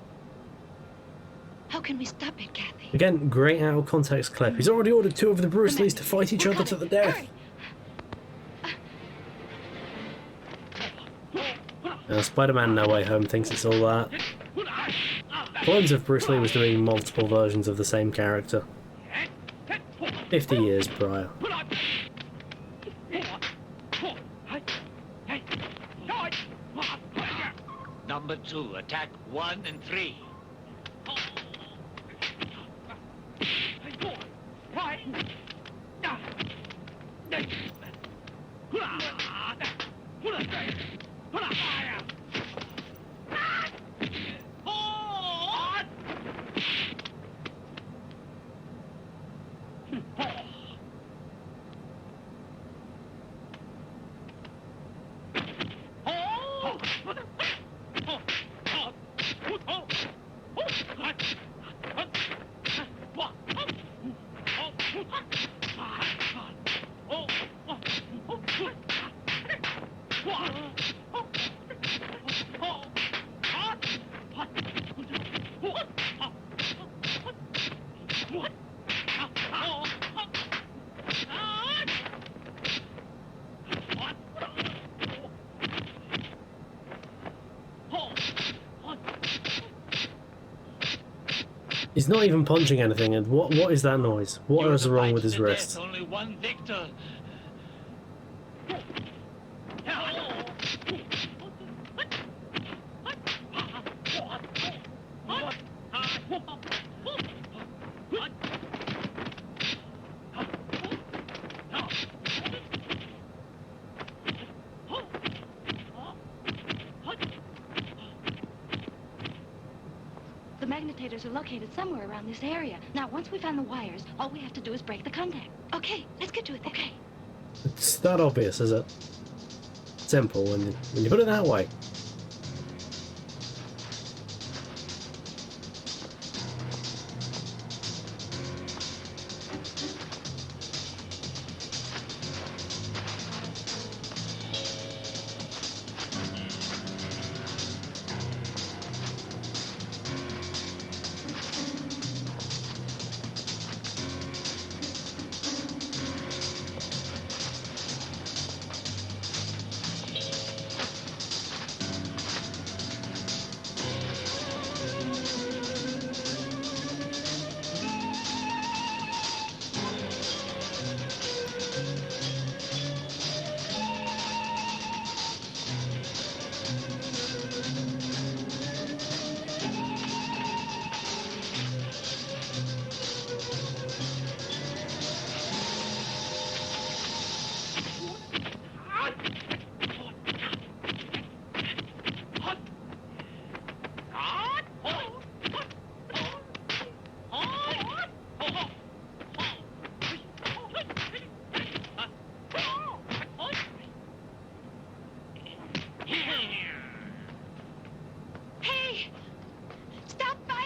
How can we stop it, Kathy? Again, great out of context clip. He's already ordered 2 of the Bruce Lees to fight each other to the death. Spider-Man No Way Home thinks it's all that. Clones of Bruce Lee was doing multiple versions of the same character. 50 years prior. Number 2, attack 1 and 3. He's not even punching anything, and what is that noise? What is wrong with his wrist? Only one victor. The magnetators are located somewhere around this area. Now, once we find the wires, all we have to do is break the contact. Okay, let's get to it. Okay. It's that obvious, is it? Simple when you put it that way.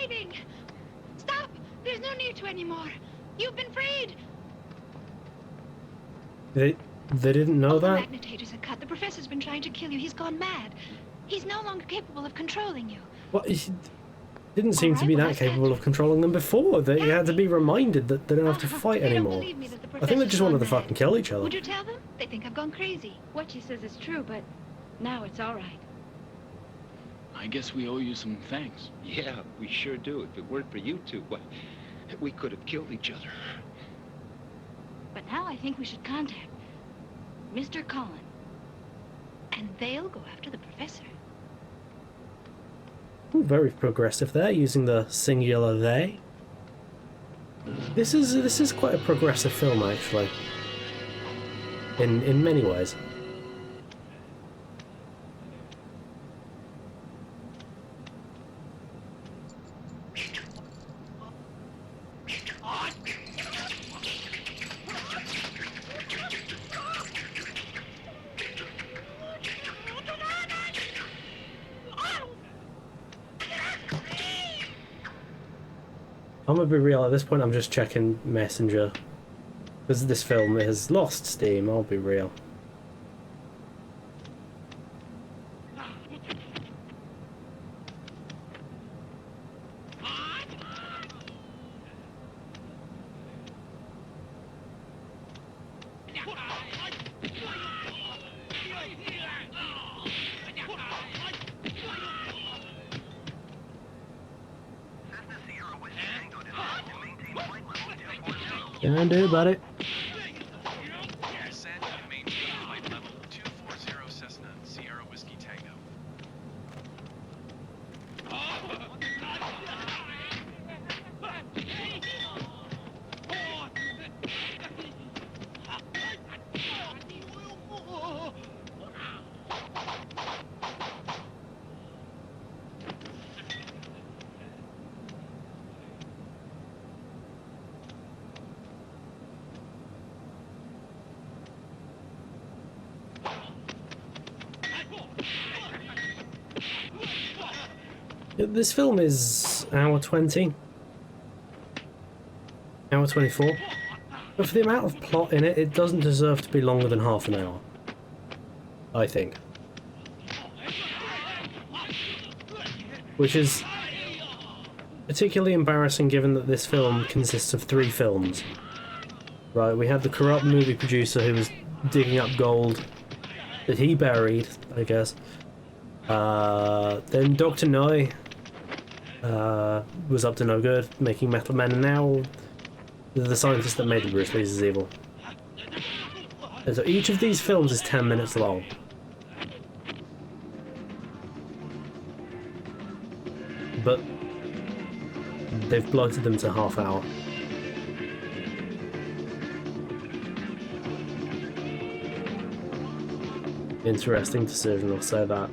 hiding! Stop! There's no need to anymore. You've been freed! They didn't know The that? magnetators are cut. The professor's been trying to kill you. He's gone mad. He's no longer capable of controlling you. What? He didn't seem to be that capable of controlling them before. That you had to be reminded that they don't have to fight They don't anymore. believe me that the I think they professor's just wanted to gone mad. fucking kill each other. Would you tell them? They think I've gone crazy. What she says is true, but now it's all right. I guess we owe you some thanks. Yeah, we sure do. If it weren't for you two, well, we could have killed each other. But now I think we should contact Mr. Cullen. And they'll go after the professor. Ooh, very progressive there, using the singular they. This is quite a progressive film, actually. In many ways. I'm gonna be real, at this point I'm just checking Messenger. Because this film has lost steam, I'll be real. Can do, buddy. Descend and maintain flight level 240 Cessna Sierra Whiskey Tango. This film is hour 20. Hour 24. But for the amount of plot in it, it doesn't deserve to be longer than half an hour. I think. Which is particularly embarrassing given that this film consists of 3 films. Right, we had the corrupt movie producer who was digging up gold that he buried, I guess. Then Dr. Noi was up to no good, making Metal Men, and now the scientist that made the Bruce Lee's is evil. And so each of these films is 10 minutes long. But they've bloated them to half hour. Interesting decision, I'll say that.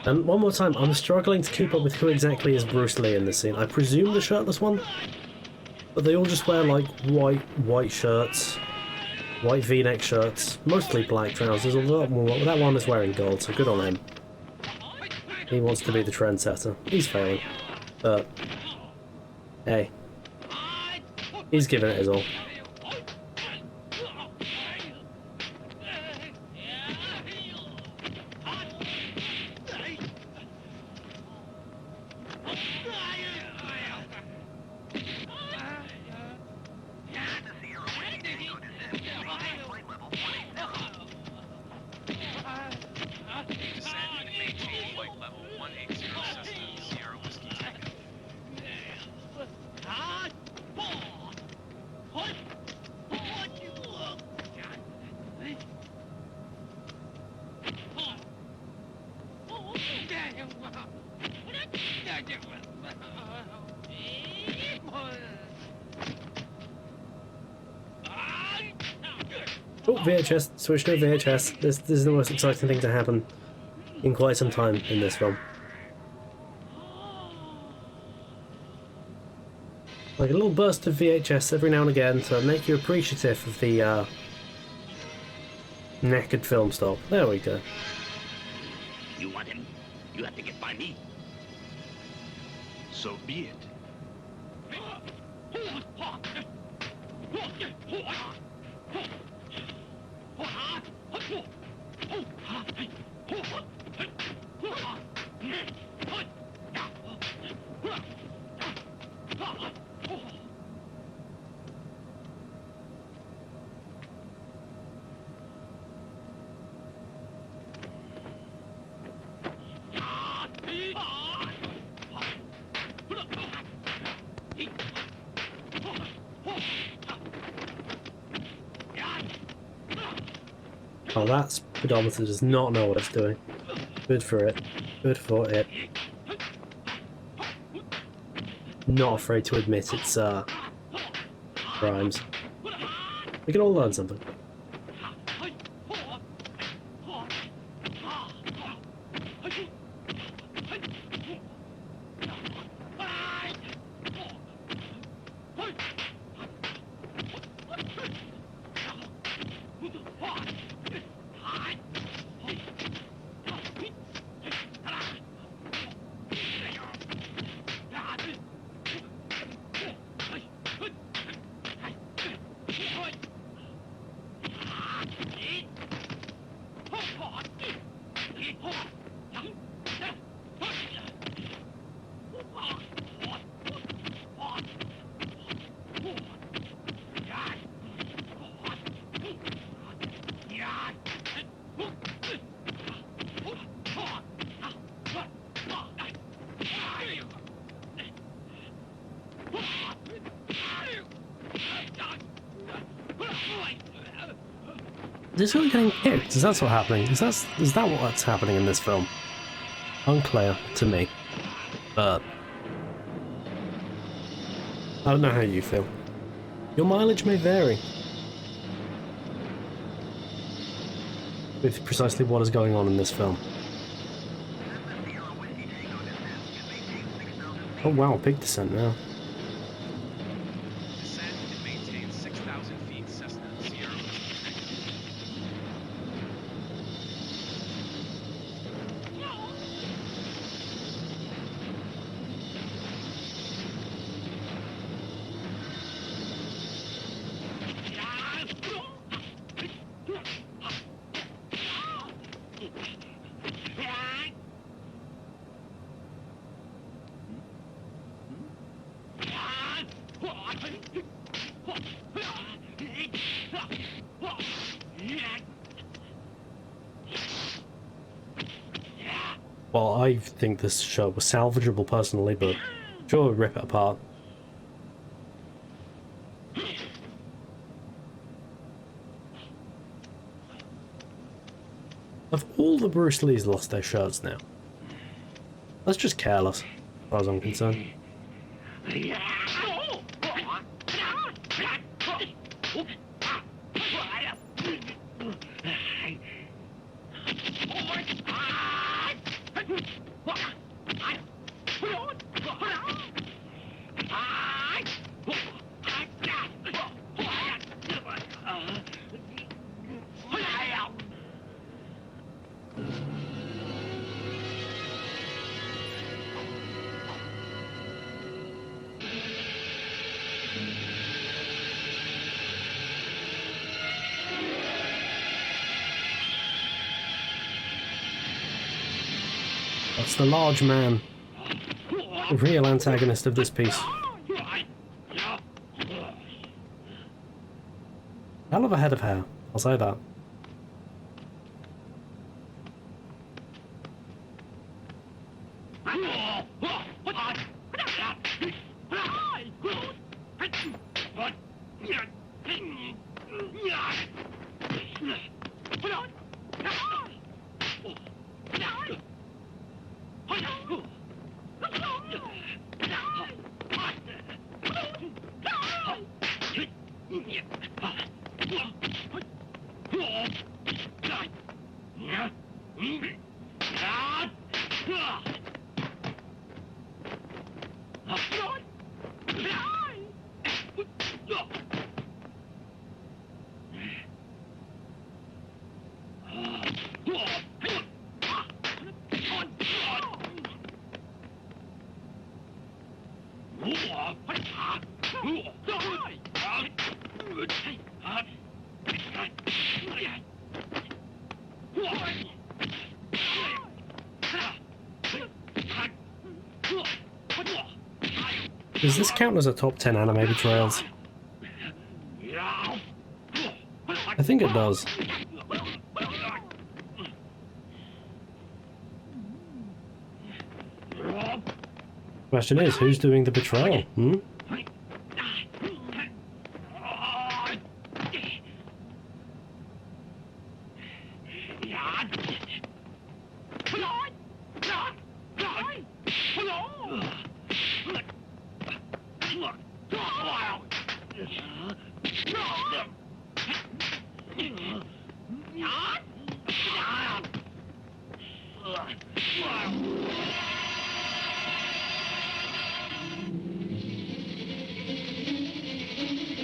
And one more time, I'm struggling to keep up with who exactly is Bruce Lee in this scene. I presume the shirtless one, but they all just wear like white shirts, white V-neck shirts, mostly black trousers, although that one is wearing gold, so good on him. He wants to be the trendsetter. He's failing. But hey, he's giving it his all. Descend and maintain flight level 180 Cessna Sierra Whiskey Tango. Oh, VHS. Switch to VHS. This is the most exciting thing to happen in quite some time in this film. Like a little burst of VHS every now and again to make you appreciative of the naked film stop. There we go. You want him? You have to get by me. So be it. Oh, that speedometer does not know what it's doing. Good for it. Good for it. Not afraid to admit its crimes. We can all learn something. Is he getting kicked? Is that what's happening? Is that what's happening in this film? Unclear to me. But I don't know how you feel. Your mileage may vary with precisely what is going on in this film. Oh wow, big descent now. Descend and maintain 6,000 feet, Cessna Sierra. Well, I think this show was salvageable personally, but sure, we'd rip it apart. Of all the Bruce Lees lost their shirts now. That's just careless, as far as I'm concerned. That's the large man, the real antagonist of this piece. Hell of a head of hair, I'll say that. Hold on! Does this count as a top 10 anime betrayals? I think it does. Question is, who's doing the betrayal? Hmm?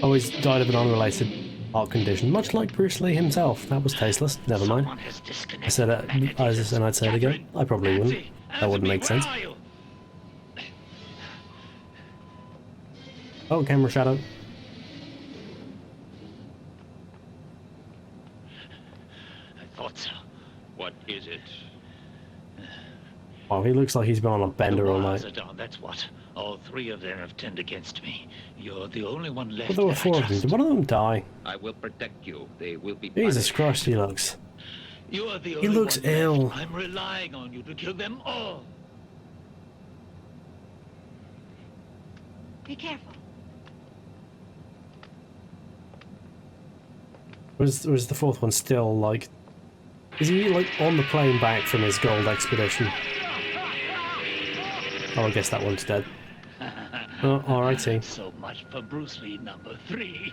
Oh, he's died of an unrelated heart condition, much like Bruce Lee himself. That was tasteless. Never mind. I said it, and I'd say it again. I probably wouldn't. That wouldn't make sense. Oh, camera shadow. I thought so. What is it? Wow, he looks like he's been on a bender all night. That's what. All three of them have turned against me. You're the only one left. Well, there were four of them. Did one of them die? I will protect you. They will be Jesus Christ, he looks. You're the He only looks one ill. Left. I'm relying on you to kill them all. Be careful. Was the fourth one still, like... Is he, like, on the plane back from his gold expedition? Oh, I guess that one's dead. Oh, alrighty. So much for Bruce Lee number 3.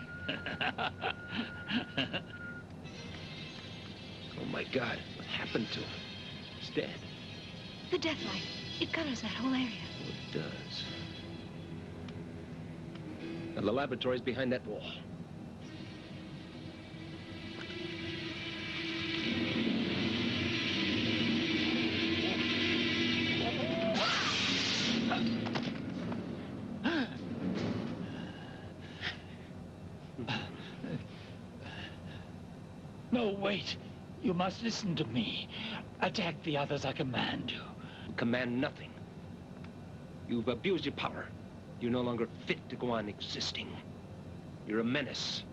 Oh my God, what happened to him? He's dead. The death light. It covers that whole area. It does. And the laboratory's behind that wall. No, wait. You must listen to me. Attack the others I command you. Command nothing. You've abused your power. You're no longer fit to go on existing. You're a menace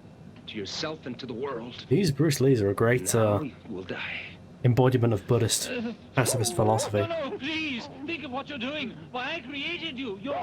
to yourself and to the world. These Bruce Lees are a great Now you will die. embodiment of Buddhist pacifist philosophy. No, please. Think of what you're doing. Why, I created you. You're...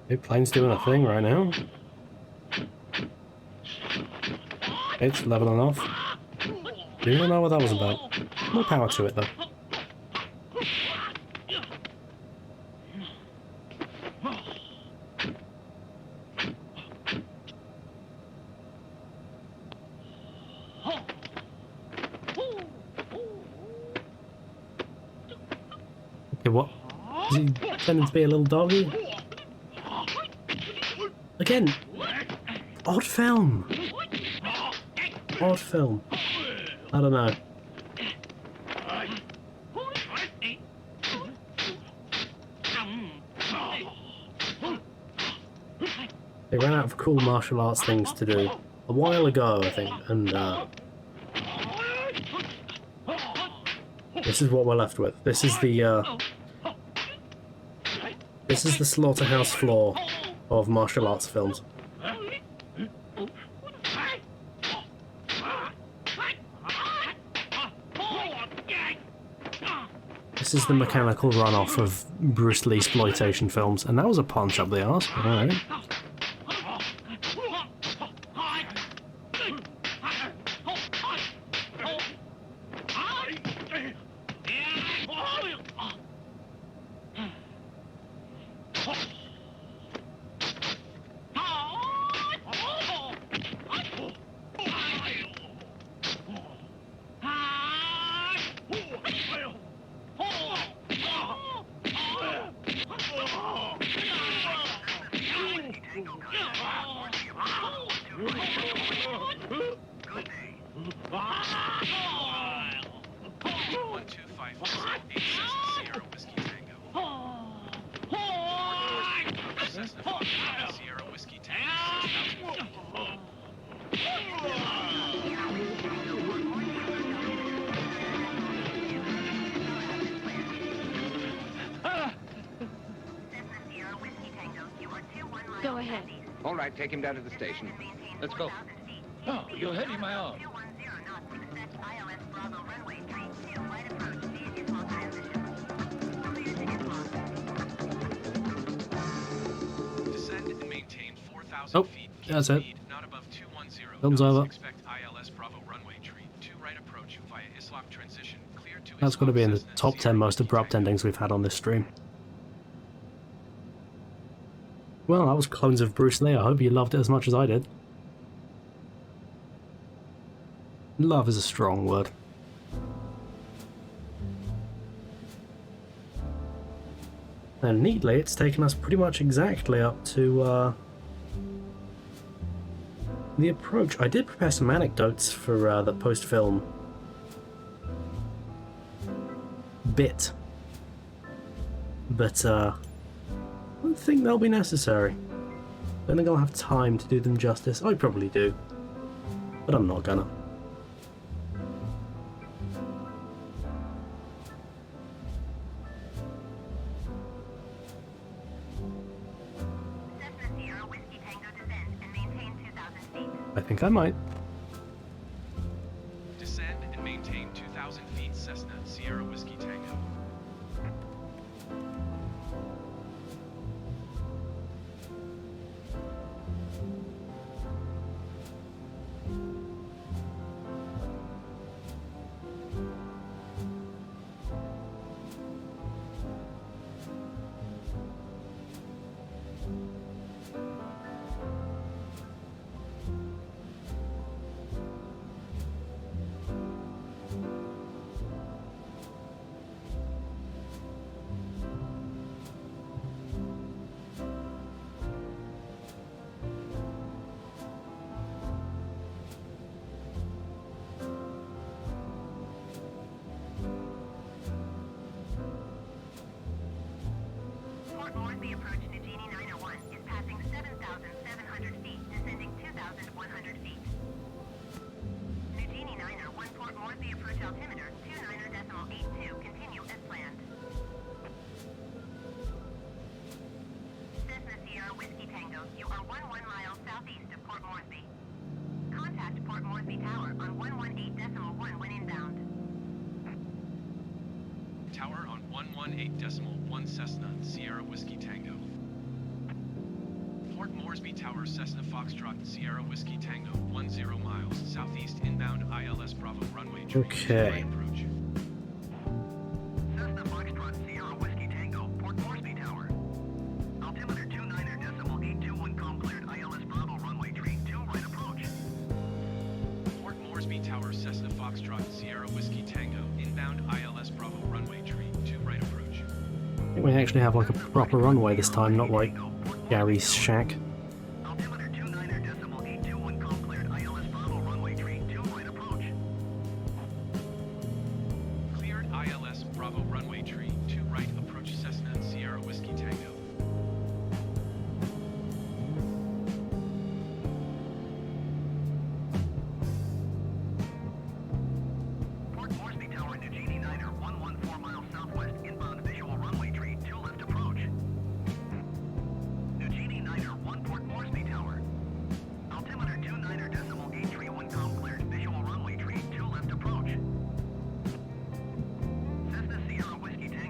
Big plane's doing a thing right now. It's leveling off. Do you know what that was about? More power to it, though. Okay, what? Is he pretending to be a little doggy? Again, odd film. Odd film. I don't know. They ran out of cool martial arts things to do a while ago, I think, and this is what we're left with. This is the slaughterhouse floor of martial arts films. This is the mechanical runoff of Bruce Lee exploitation films, and that was a punch up the arse. Alright. ahead. All right, take him down to the station. Let's go. Oh, you're heavy, my arm. Descend and maintain 4,000 Oh, feet. that's it. Speed, not above 210. Film's knots. over. Expect ILS Bravo runway tree. 2 right approach via Islop transition. Clear to That's got to Islop be in the Cessna top 10 Sierra most abrupt endings we've had on this stream. Well, that was Clones of Bruce Lee. I hope you loved it as much as I did. Love is a strong word. And neatly, it's taken us pretty much exactly up to the approach. I did prepare some anecdotes for the post-film bit, but I don't think they'll be necessary. I don't think I'll have time to do them justice. I probably do, but I'm not gonna. I think I might. Descend and maintain 2,000 feet. Cessna Sierra Whiskey Tango. Tower on 118.1 Cessna Sierra Whiskey Tango. Port Moresby Tower Cessna Foxtrot Sierra Whiskey Tango 10 miles southeast inbound ILS Bravo runway tree. Okay. Approach. Cessna Foxtrot Sierra Whiskey Tango, Port Moresby Tower. Altimeter 29.821 com cleared ILS Bravo runway tree 2 right approach. Port Moresby Tower Cessna Foxtrot Sierra Whiskey Tango inbound ILS Bravo runway tree 2 right approach. I think we actually have like a proper runway this time, not like Gary's shack. Altimeter 29.821 com cleared ILS Bravo runway tree 2 right approach. Cleared ILS Bravo runway tree 2 right approach Cessna Sierra Whiskey Tango. Port Moresby Tower, New Guinea 9er, 114 miles southwest, inbound visual runway tree 2 left approach. New Guinea 9er, 1 Port Moresby Tower. Altimeter 29.831 com cleared, visual runway tree 2 left approach. Cessna Sierra Whiskey Tango.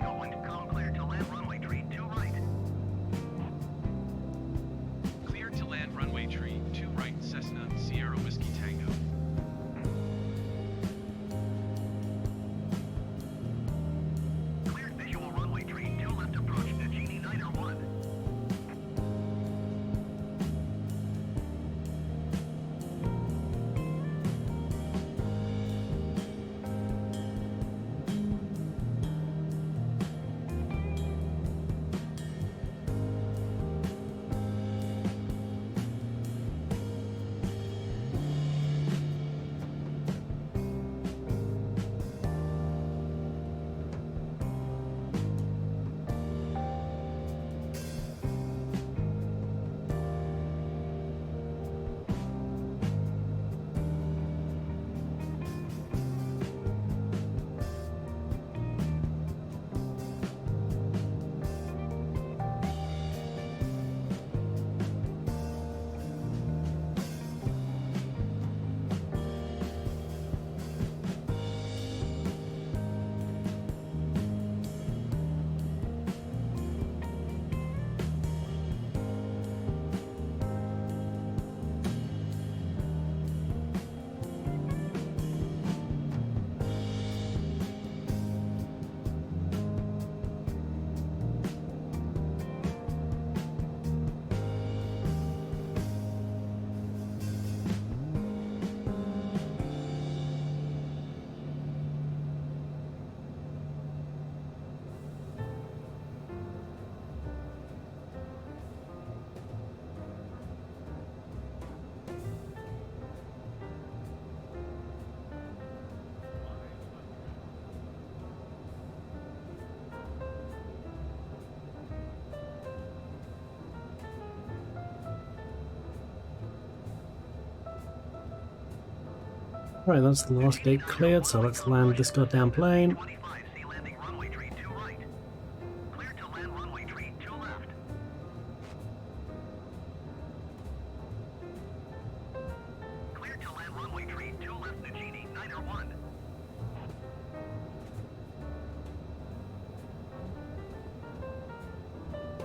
Right, that's the last gate cleared, so let's land this goddamn plane.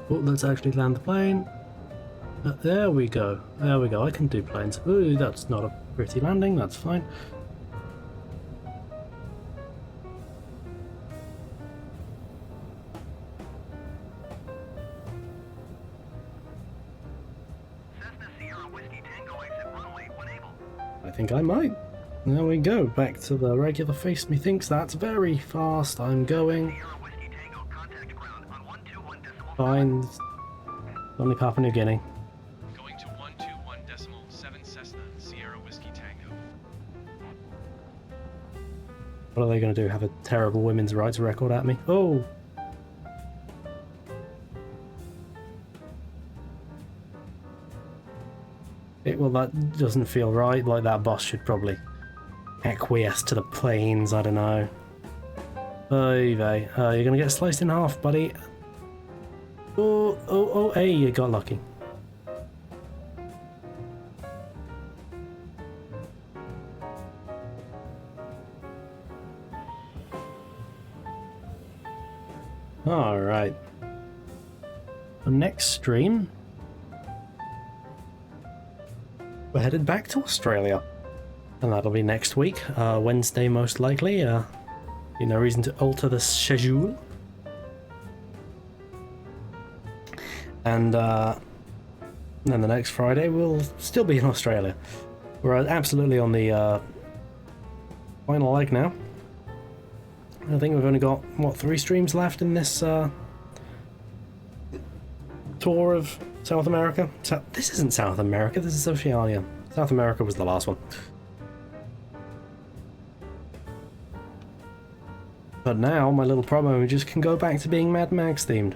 Oh, let's actually land the plane. There we go. There we go. I can do planes. Ooh, that's not a pretty landing. That's fine. I think I might. There we go. Back to the regular face. Methinks that's very fast. I'm going. Fine. Only Papua New Guinea. Going to 121.7 Cessna, Sierra Whiskey Tango. What are they going to do? Have a terrible women's rights record at me? Oh! Well, that doesn't feel right. Like, that boss should probably acquiesce to the planes. I don't know. Oy vey. You're going to get sliced in half, buddy. Oh, hey, you got lucky. Alright. The next stream, we're headed back to Australia. And that'll be next week, Wednesday most likely. No reason to alter the schedule. And then the next Friday we'll still be in Australia. We're absolutely on the final leg now. I think we've only got, what, 3 streams left in this tour of South America? This isn't South America, this is Oceania. South America was the last one. But now my little promo images can go back to being Mad Max themed.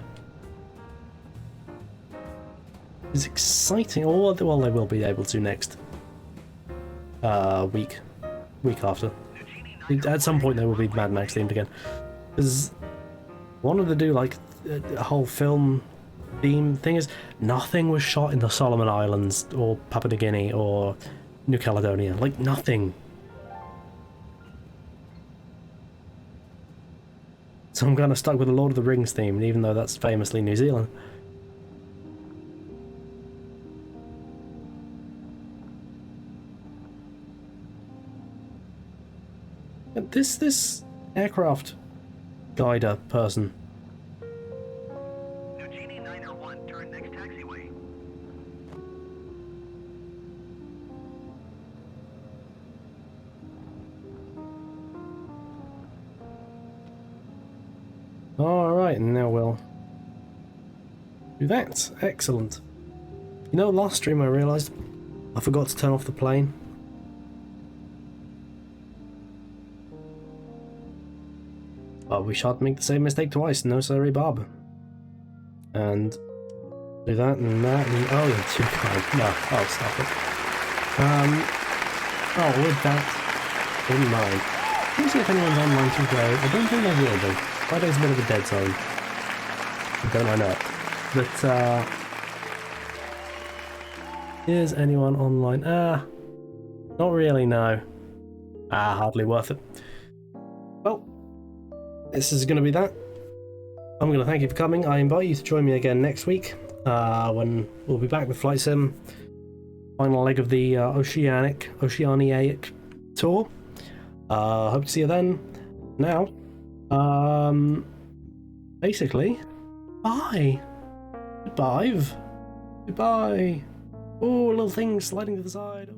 It's exciting. Well, they will be able to next week after. At some point they will be Mad Max themed again. Because wanted to do like a whole film theme thing is nothing was shot in the Solomon Islands or Papua New Guinea or New Caledonia. Like nothing. So I'm kind of stuck with the Lord of the Rings theme, even though that's famously New Zealand. This aircraft guider person. Turn next taxiway. Alright, and now we'll do that. Excellent. You know, last stream I realised I forgot to turn off the plane. But we shan't make the same mistake twice, no sorry Bob. And do that and that and oh you're too kind. No, I'll stop it. Oh with that in mind. Let me see if anyone's online today. I don't think they will be. Friday's a bit of a dead zone. Don't I know it. But is anyone online? Not really, no. Hardly worth it. Well, this is going to be that. I'm going to thank you for coming. I invite you to join me again next week when we'll be back with Flight Sim. Final leg of the Oceanic tour. Hope to see you then. Now, basically, bye. Goodbye. Goodbye. Oh, little thing sliding to the side.